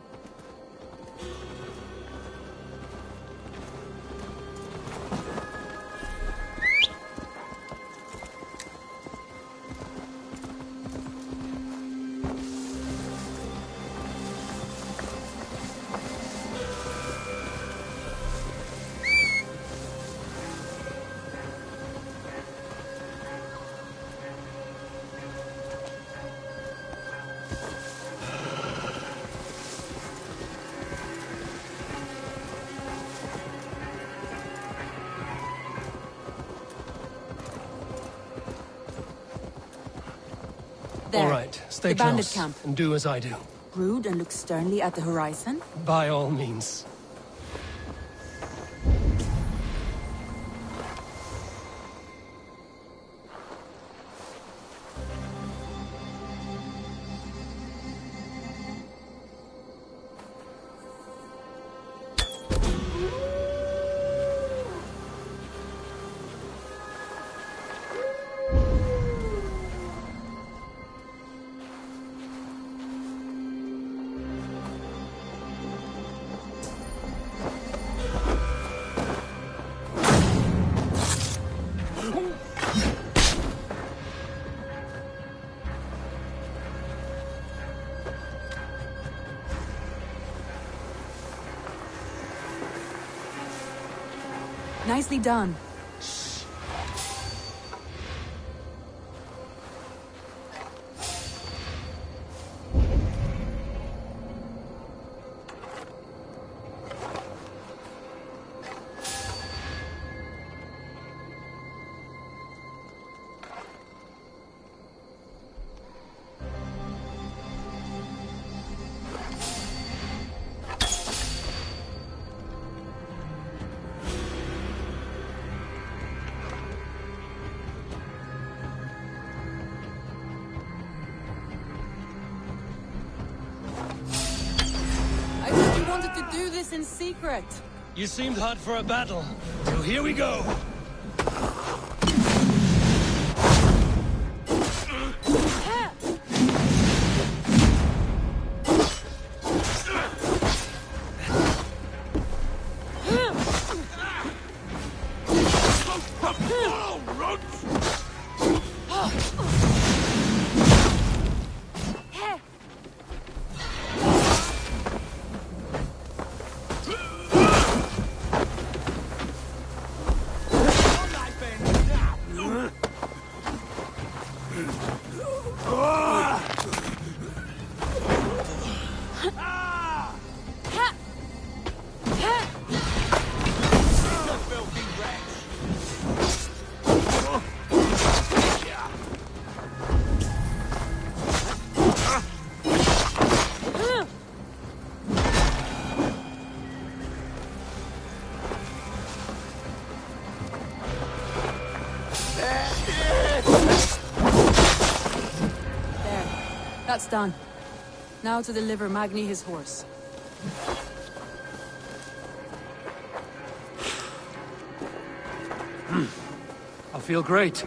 All right, stay the bandit close camp. And do as I do. Brood and look sternly at the horizon? By all means. Nicely done. To do this in secret. You seemed hot for a battle, so here we go. That's done. Now to deliver Magni his horse. I feel great.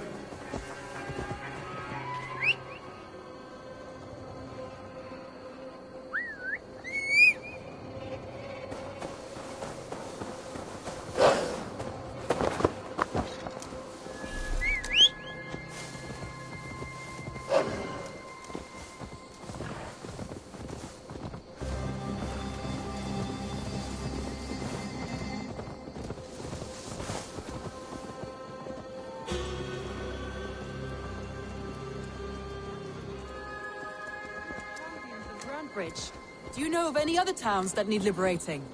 Do you know of any other towns that need liberating?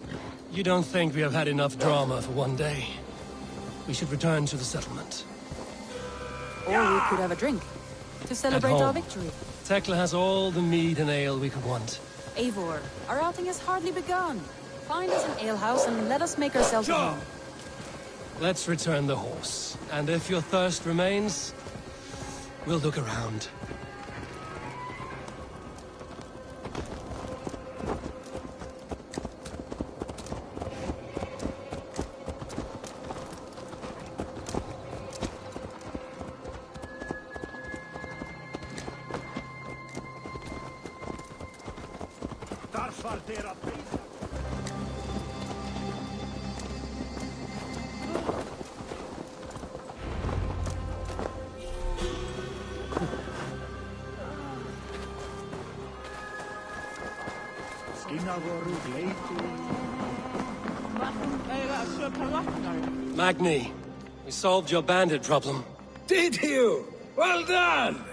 You don't think we have had enough drama for one day? We should return to the settlement. Or we could have a drink, to celebrate our home. victory. Tekla has all the mead and ale we could want. Eivor, our outing has hardly begun. Find us an alehouse and let us make ourselves at home. Let's return the horse. And if your thirst remains, we'll look around. Magni, we solved your bandit problem. Did you? Well done!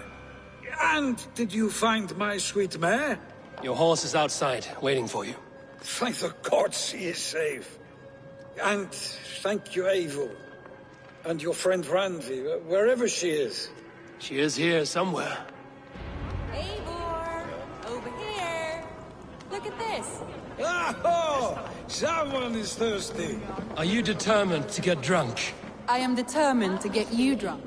And did you find my sweet mare? Your horse is outside, waiting for you. Thank the gods she is safe. And thank you, Eivor. And your friend Randvi, wherever she is. She is here somewhere. Eivor! Over here! Look at this! Oh! Someone is thirsty. Are you determined to get drunk? I am determined to get you drunk.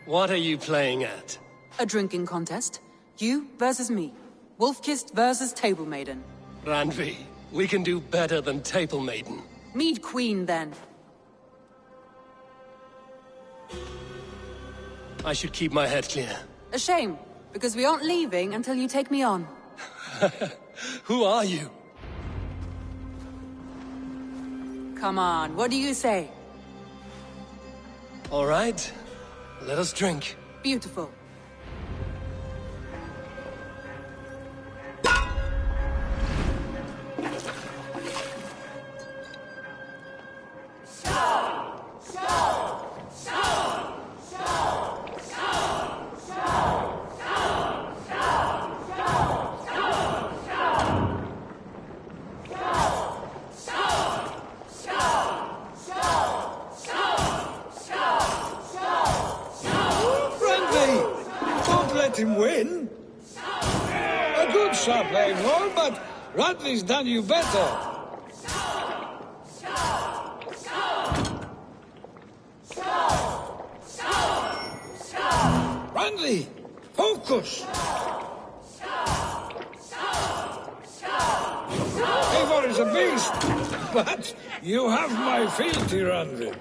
What are you playing at? A drinking contest. You versus me. Wolf-Kissed versus Table Maiden. Randvi, we can do better than Table Maiden. Mead Queen, then. I should keep my head clear. A shame, because we aren't leaving until you take me on. Who are you? Come on, what do you say? All right, let us drink. Beautiful. Him win. A good shot, Eivor, but Randvi's done you better. Randvi, focus. Eivor is a beast, but you have my fealty, Randvi.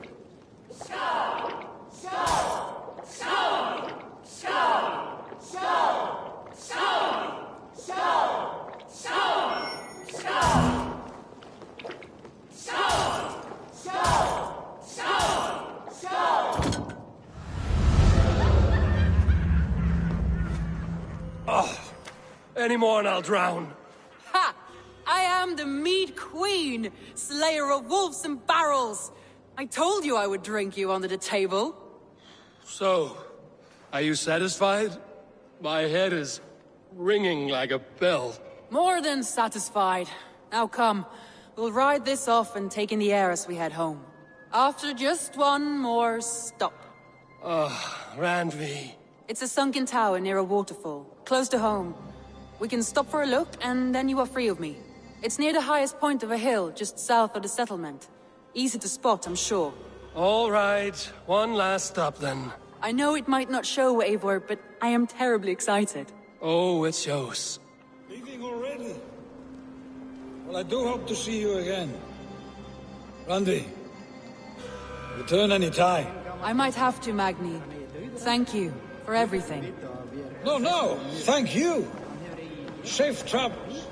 Any more and I'll drown. Ha! I am the Mead Queen, slayer of wolves and barrels. I told you I would drink you under the table. So, are you satisfied? My head is ringing like a bell. More than satisfied. Now come, we'll ride this off and take in the air as we head home. After just one more stop. Randvi. It's a sunken tower near a waterfall, close to home. We can stop for a look, and then you are free of me. It's near the highest point of a hill, just south of the settlement. Easy to spot, I'm sure. All right, one last stop then. I know it might not show, Eivor, but I am terribly excited. Oh, it shows. Leaving already? Well, I do hope to see you again. Randvi, return any time. I might have to, Magni. Thank you for everything. No, thank you. Safe travels.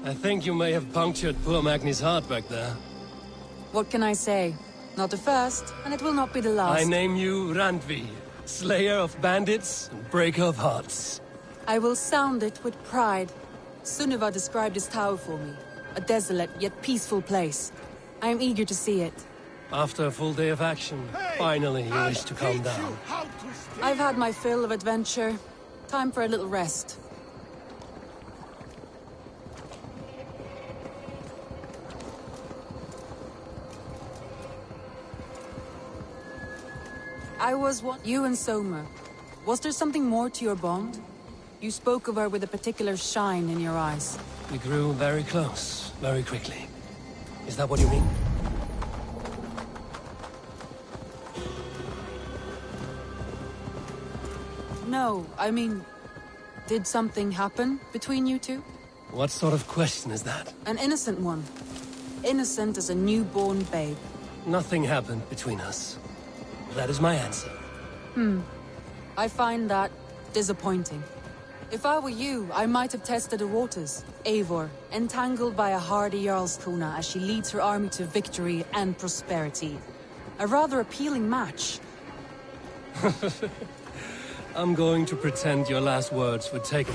I think you may have punctured poor Magni's heart back there. What can I say? Not the first, and it will not be the last. I name you Randvi, slayer of bandits and breaker of hearts. I will sound it with pride. Sunniva described this tower for me. A desolate yet peaceful place. I am eager to see it. After a full day of action, finally you wish to calm down. I've had my fill of adventure. Time for a little rest. You and Soma. Was there something more to your bond? You spoke of her with a particular shine in your eyes. We grew very close, very quickly. Is that what you mean? No, I mean... Did something happen between you two? What sort of question is that? An innocent one. Innocent as a newborn babe. Nothing happened between us. That is my answer. I find that disappointing. If I were you, I might have tested the waters. Eivor, entangled by a hardy Jarlskona as she leads her army to victory and prosperity. A rather appealing match. I'm going to pretend your last words were taken.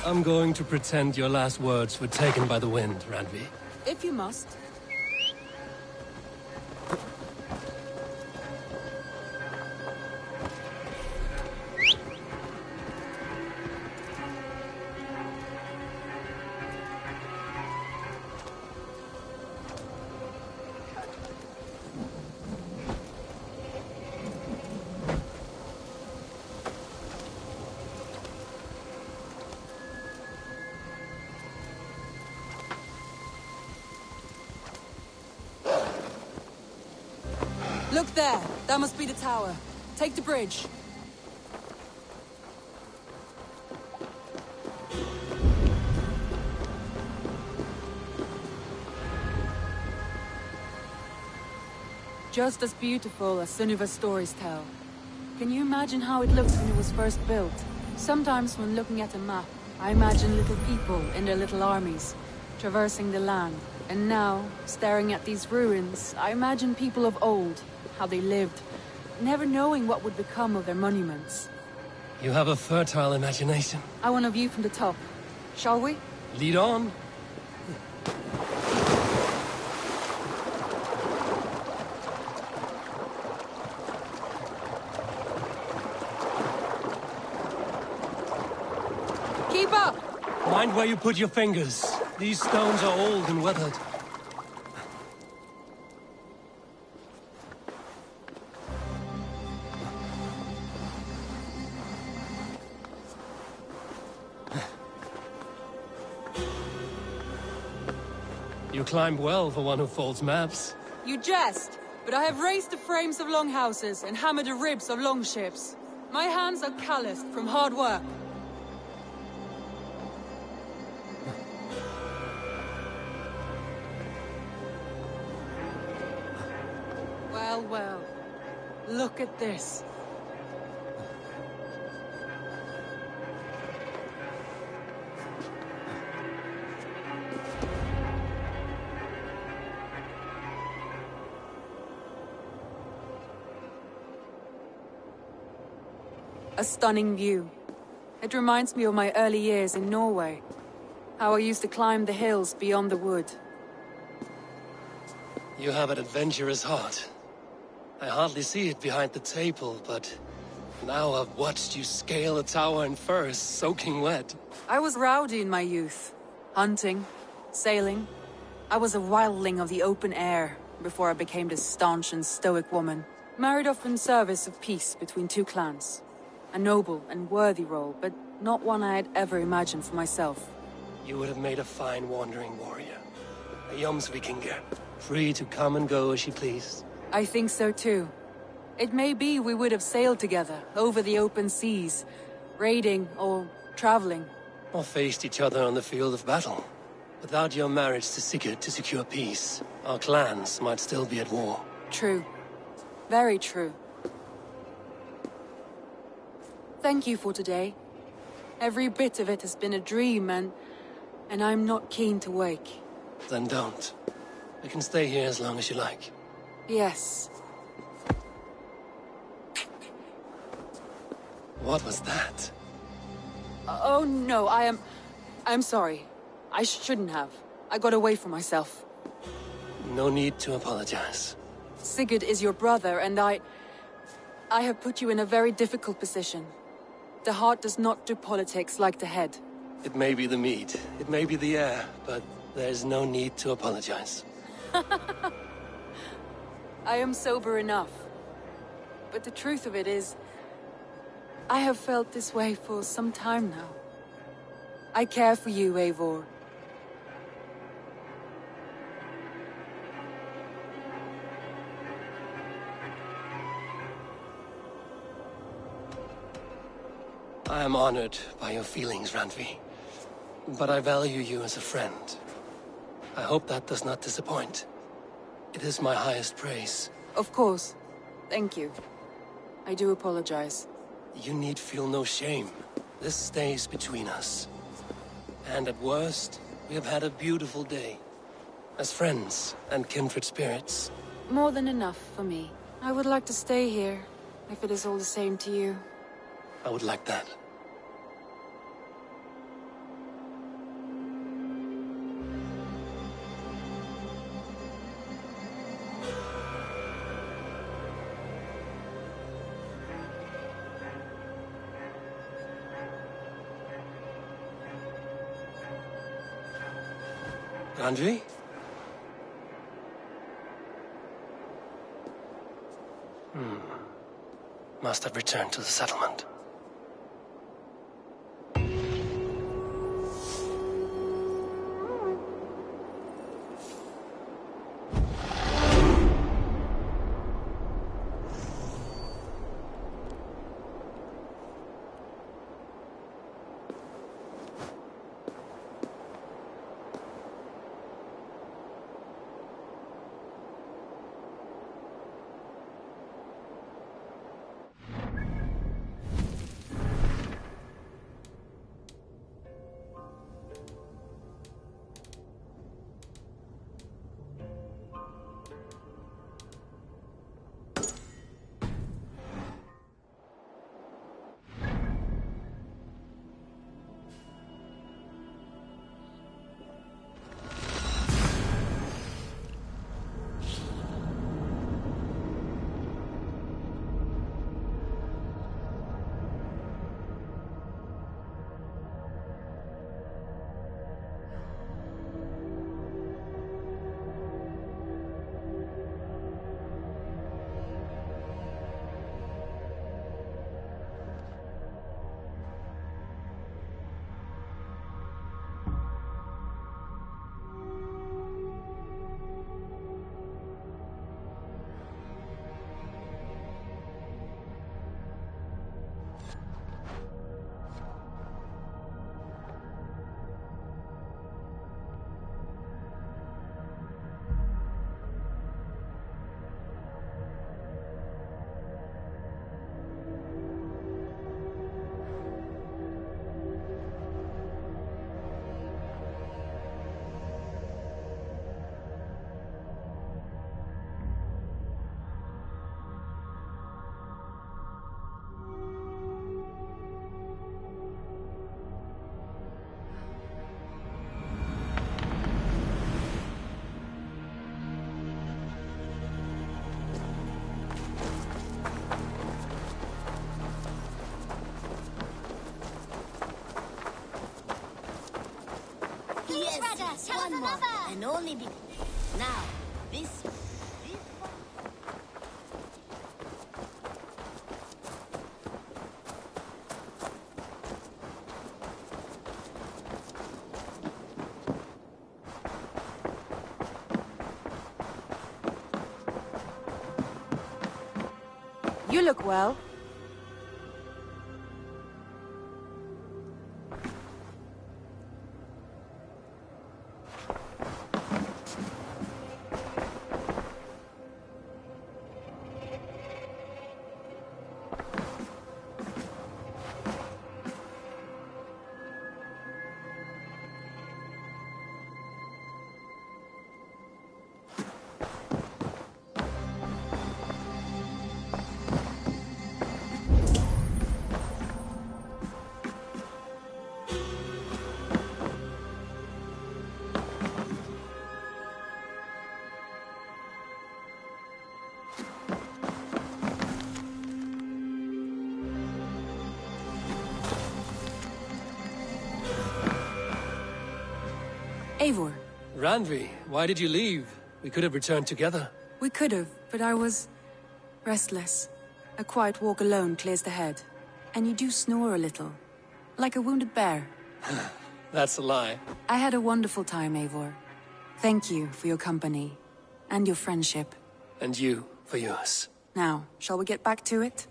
I'm going to pretend your last words were taken by the wind, Randvi. If you must. Look there! That must be the tower. Take the bridge. Just as beautiful as Sunniva's stories tell. Can you imagine how it looked when it was first built? Sometimes when looking at a map, I imagine little people in their little armies, traversing the land. And now, staring at these ruins, I imagine people of old, how they lived, never knowing what would become of their monuments. You have a fertile imagination. I want a view from the top. Shall we? Lead on. Keep up! Mind where you put your fingers. These stones are old and weathered. You climb well for one who folds maps. You jest, but I have raised the frames of longhouses and hammered the ribs of longships. My hands are calloused from hard work. Well, well. Look at this. A stunning view. It reminds me of my early years in Norway. How I used to climb the hills beyond the wood. You have an adventurous heart. I hardly see it behind the table, but now I've watched you scale a tower in furs, soaking wet. I was rowdy in my youth. Hunting, sailing. I was a wildling of the open air before I became this staunch and stoic woman. Married off in service of peace between two clans. A noble and worthy role, but not one I had ever imagined for myself. You would have made a fine wandering warrior. A Jomsvikinger, free to come and go as you pleased. I think so too. It may be we would have sailed together, over the open seas, raiding or traveling. Or faced each other on the field of battle. Without your marriage to Sigurd to secure peace, our clans might still be at war. True. Very true. Thank you for today. Every bit of it has been a dream, and I'm not keen to wake. Then don't. We can stay here as long as you like. Yes. What was that? Oh no, I'm sorry. I shouldn't have. I got away from myself. No need to apologize. Sigurd is your brother, and I have put you in a very difficult position. The heart does not do politics like the head. It may be the meat, it may be the air, but there's no need to apologize. I am sober enough. But the truth of it is, I have felt this way for some time now. I care for you, Eivor. I am honored by your feelings, Randvi. But I value you as a friend. I hope that does not disappoint. It is my highest praise. Of course. Thank you. I do apologize. You need feel no shame. This stays between us. And at worst, we have had a beautiful day. As friends and kindred spirits. More than enough for me. I would like to stay here, if it is all the same to you. I would like that. Randvi? Must have returned to the settlement. Yes, one more. And only be... Now, this... You look well. Eivor. Randvi, why did you leave? We could have returned together. We could have, but I was... restless. A quiet walk alone clears the head. And you do snore a little. Like a wounded bear. That's a lie. I had a wonderful time, Eivor. Thank you for your company. And your friendship. And you for yours. Now, shall we get back to it?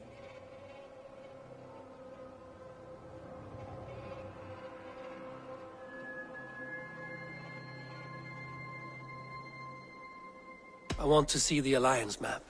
I want to see the Alliance map.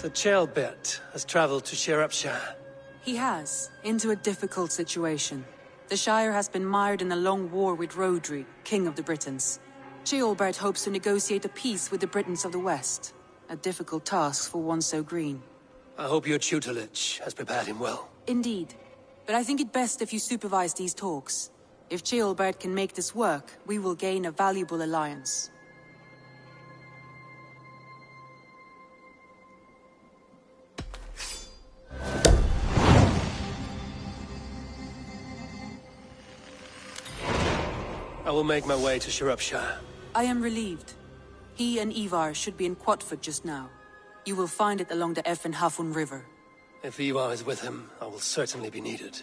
The Chaelbert has traveled to Shropshire. He has, into a difficult situation. The Shire has been mired in a long war with Rhodri, King of the Britons. Ceolbert hopes to negotiate a peace with the Britons of the West. A difficult task for one so green. I hope your tutelage has prepared him well. Indeed. But I think it best if you supervise these talks. If Ceolbert can make this work, we will gain a valuable alliance. I will make my way to Shropshire. I am relieved. He and Ivar should be in Quatford just now. You will find it along the Eff and Hafun River. If Ivar is with him, I will certainly be needed.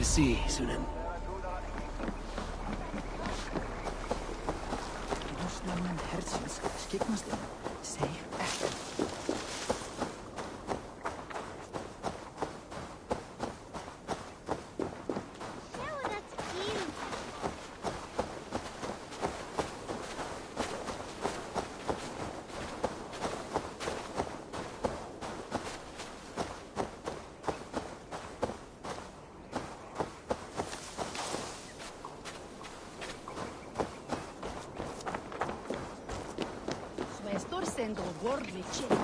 see, Sunan.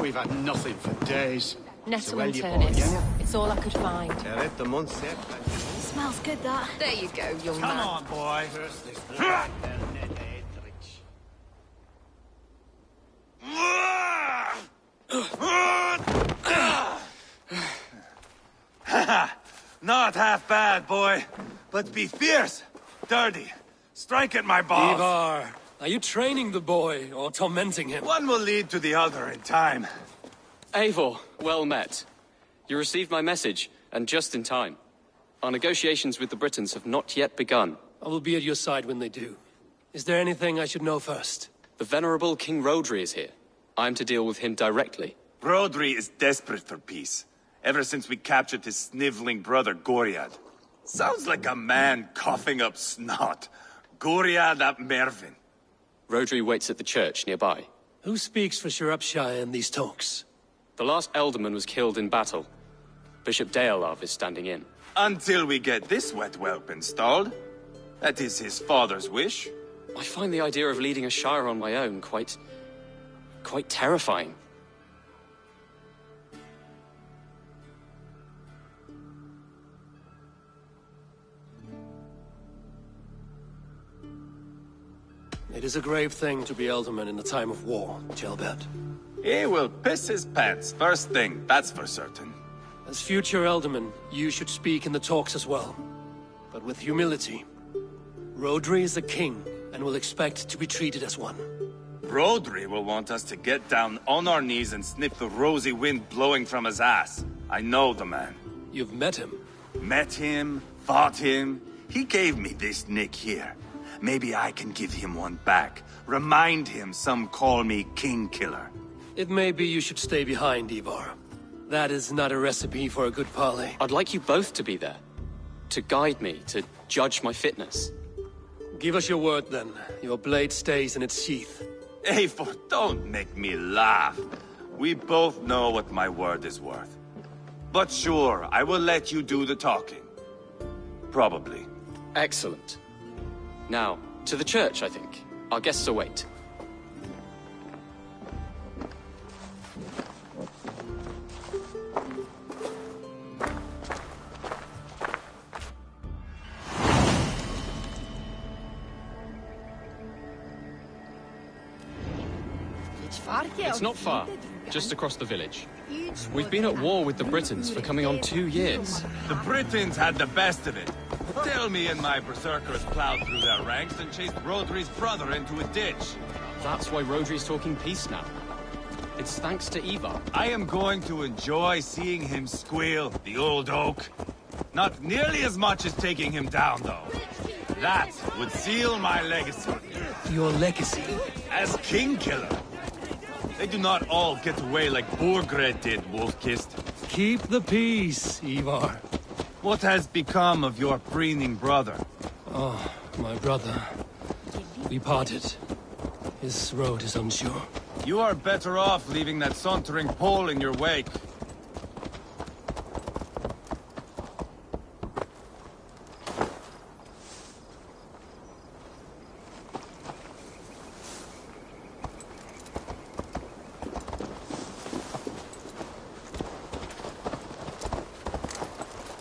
We've had nothing for days. Nettle and turnips. It's all I could find. Smells good, that. There you go, young Come man. on, boy. Not half bad, boy. But be fierce, dirty. Strike at my balls. Ivar, are you training the boy or tormenting him? One will lead to the other in time. Eivor, well met. You received my message, and just in time. Our negotiations with the Britons have not yet begun. I will be at your side when they do. Is there anything I should know first? The venerable King Rodri is here. I'm to deal with him directly. Rodri is desperate for peace, ever since we captured his sniveling brother Goriad. Sounds like a man coughing up snot. Goriad ap Mervin. Rodri waits at the church nearby. Who speaks for Shropshire in these talks? The last alderman was killed in battle. Bishop Deolav is standing in. Until we get this wet whelp installed. That is his father's wish. I find the idea of leading a shire on my own quite terrifying. It is a grave thing to be alderman in the time of war, Gelbert. He will piss his pants first thing, that's for certain. As future alderman, you should speak in the talks as well. But with humility. Rodri is the king, and will expect to be treated as one. Rodri will want us to get down on our knees and sniff the rosy wind blowing from his ass. I know the man. You've met him? Met him, fought him. He gave me this nick here. Maybe I can give him one back. Remind him some call me King Killer. It may be you should stay behind, Ivar. That is not a recipe for a good parley. I'd like you both to be there. To guide me, to judge my fitness. Give us your word, then. Your blade stays in its sheath. Eivor, don't make me laugh. We both know what my word is worth. But sure, I will let you do the talking. Probably. Excellent. Now, to the church, I think. Our guests await. It's not far, just across the village. We've been at war with the Britons for coming on 2 years. The Britons had the best of it. Tell me and my berserkers plowed through their ranks and chased Rodri's brother into a ditch. That's why Rodri's talking peace now. It's thanks to Ivar. I am going to enjoy seeing him squeal, the old oak. Not nearly as much as taking him down, though. That would seal my legacy. Your legacy? As King Killer. They do not all get away like Borgred did, Wolfkist. Keep the peace, Ivar. What has become of your preening brother? Oh, my brother. We parted. His road is unsure. You are better off leaving that sauntering Pole in your wake.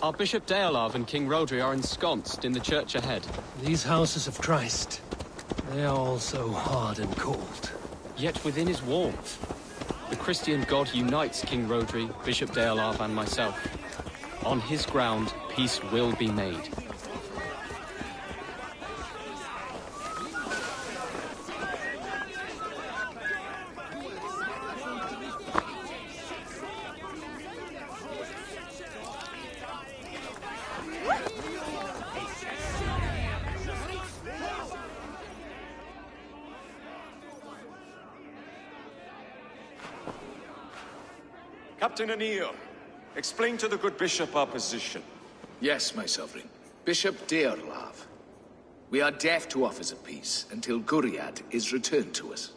Our Bishop Deolav and King Rodri are ensconced in the church ahead. These houses of Christ, they are all so hard and cold. Yet within is warmth. The Christian God unites King Rodri, Bishop Deolav and myself. On his ground, peace will be made. Captain Anil, explain to the good bishop our position. Yes, my sovereign. Bishop Dearlav. We are deaf to offers of peace until Guriad is returned to us.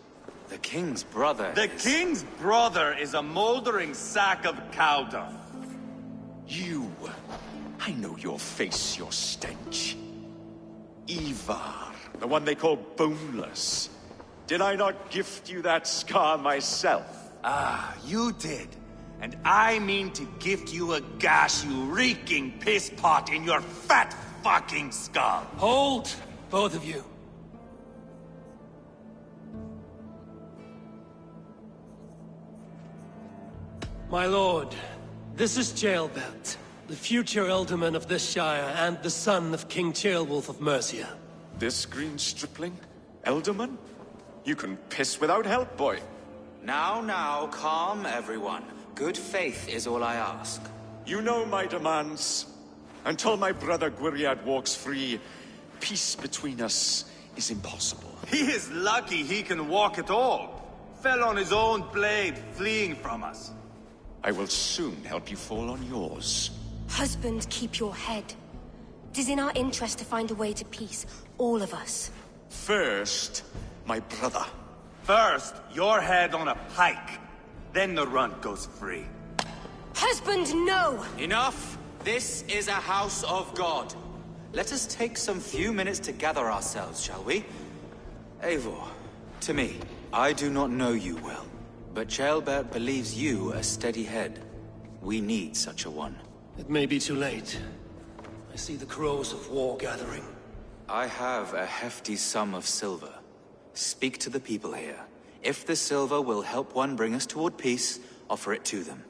The king's brother The king's brother is a mouldering sack of cow dung. You. I know your face, your stench. Ivar, the one they call Boneless. Did I not gift you that scar myself? Ah, you did. And I mean to gift you a gash, you reeking piss pot in your fat fucking skull. Hold, both of you. My lord, this is Jailbelt, the future alderman of this shire and the son of King Ceolwulf of Mercia. This green stripling? Elderman? You can piss without help, boy. Now, calm everyone. Good faith is all I ask. You know my demands. Until my brother Gwiriad walks free, peace between us is impossible. He is lucky he can walk at all. Fell on his own blade, fleeing from us. I will soon help you fall on yours. Husband, keep your head. It is in our interest to find a way to peace, all of us. First, my brother. First, your head on a pike. Then the runt goes free. Husband, no! Enough! This is a house of God. Let us take some few minutes to gather ourselves, shall we? Eivor, to me, I do not know you well, but Ceolbert believes you a steady head. We need such a one. It may be too late. I see the crows of war gathering. I have a hefty sum of silver. Speak to the people here. If the silver will help one bring us toward peace, offer it to them.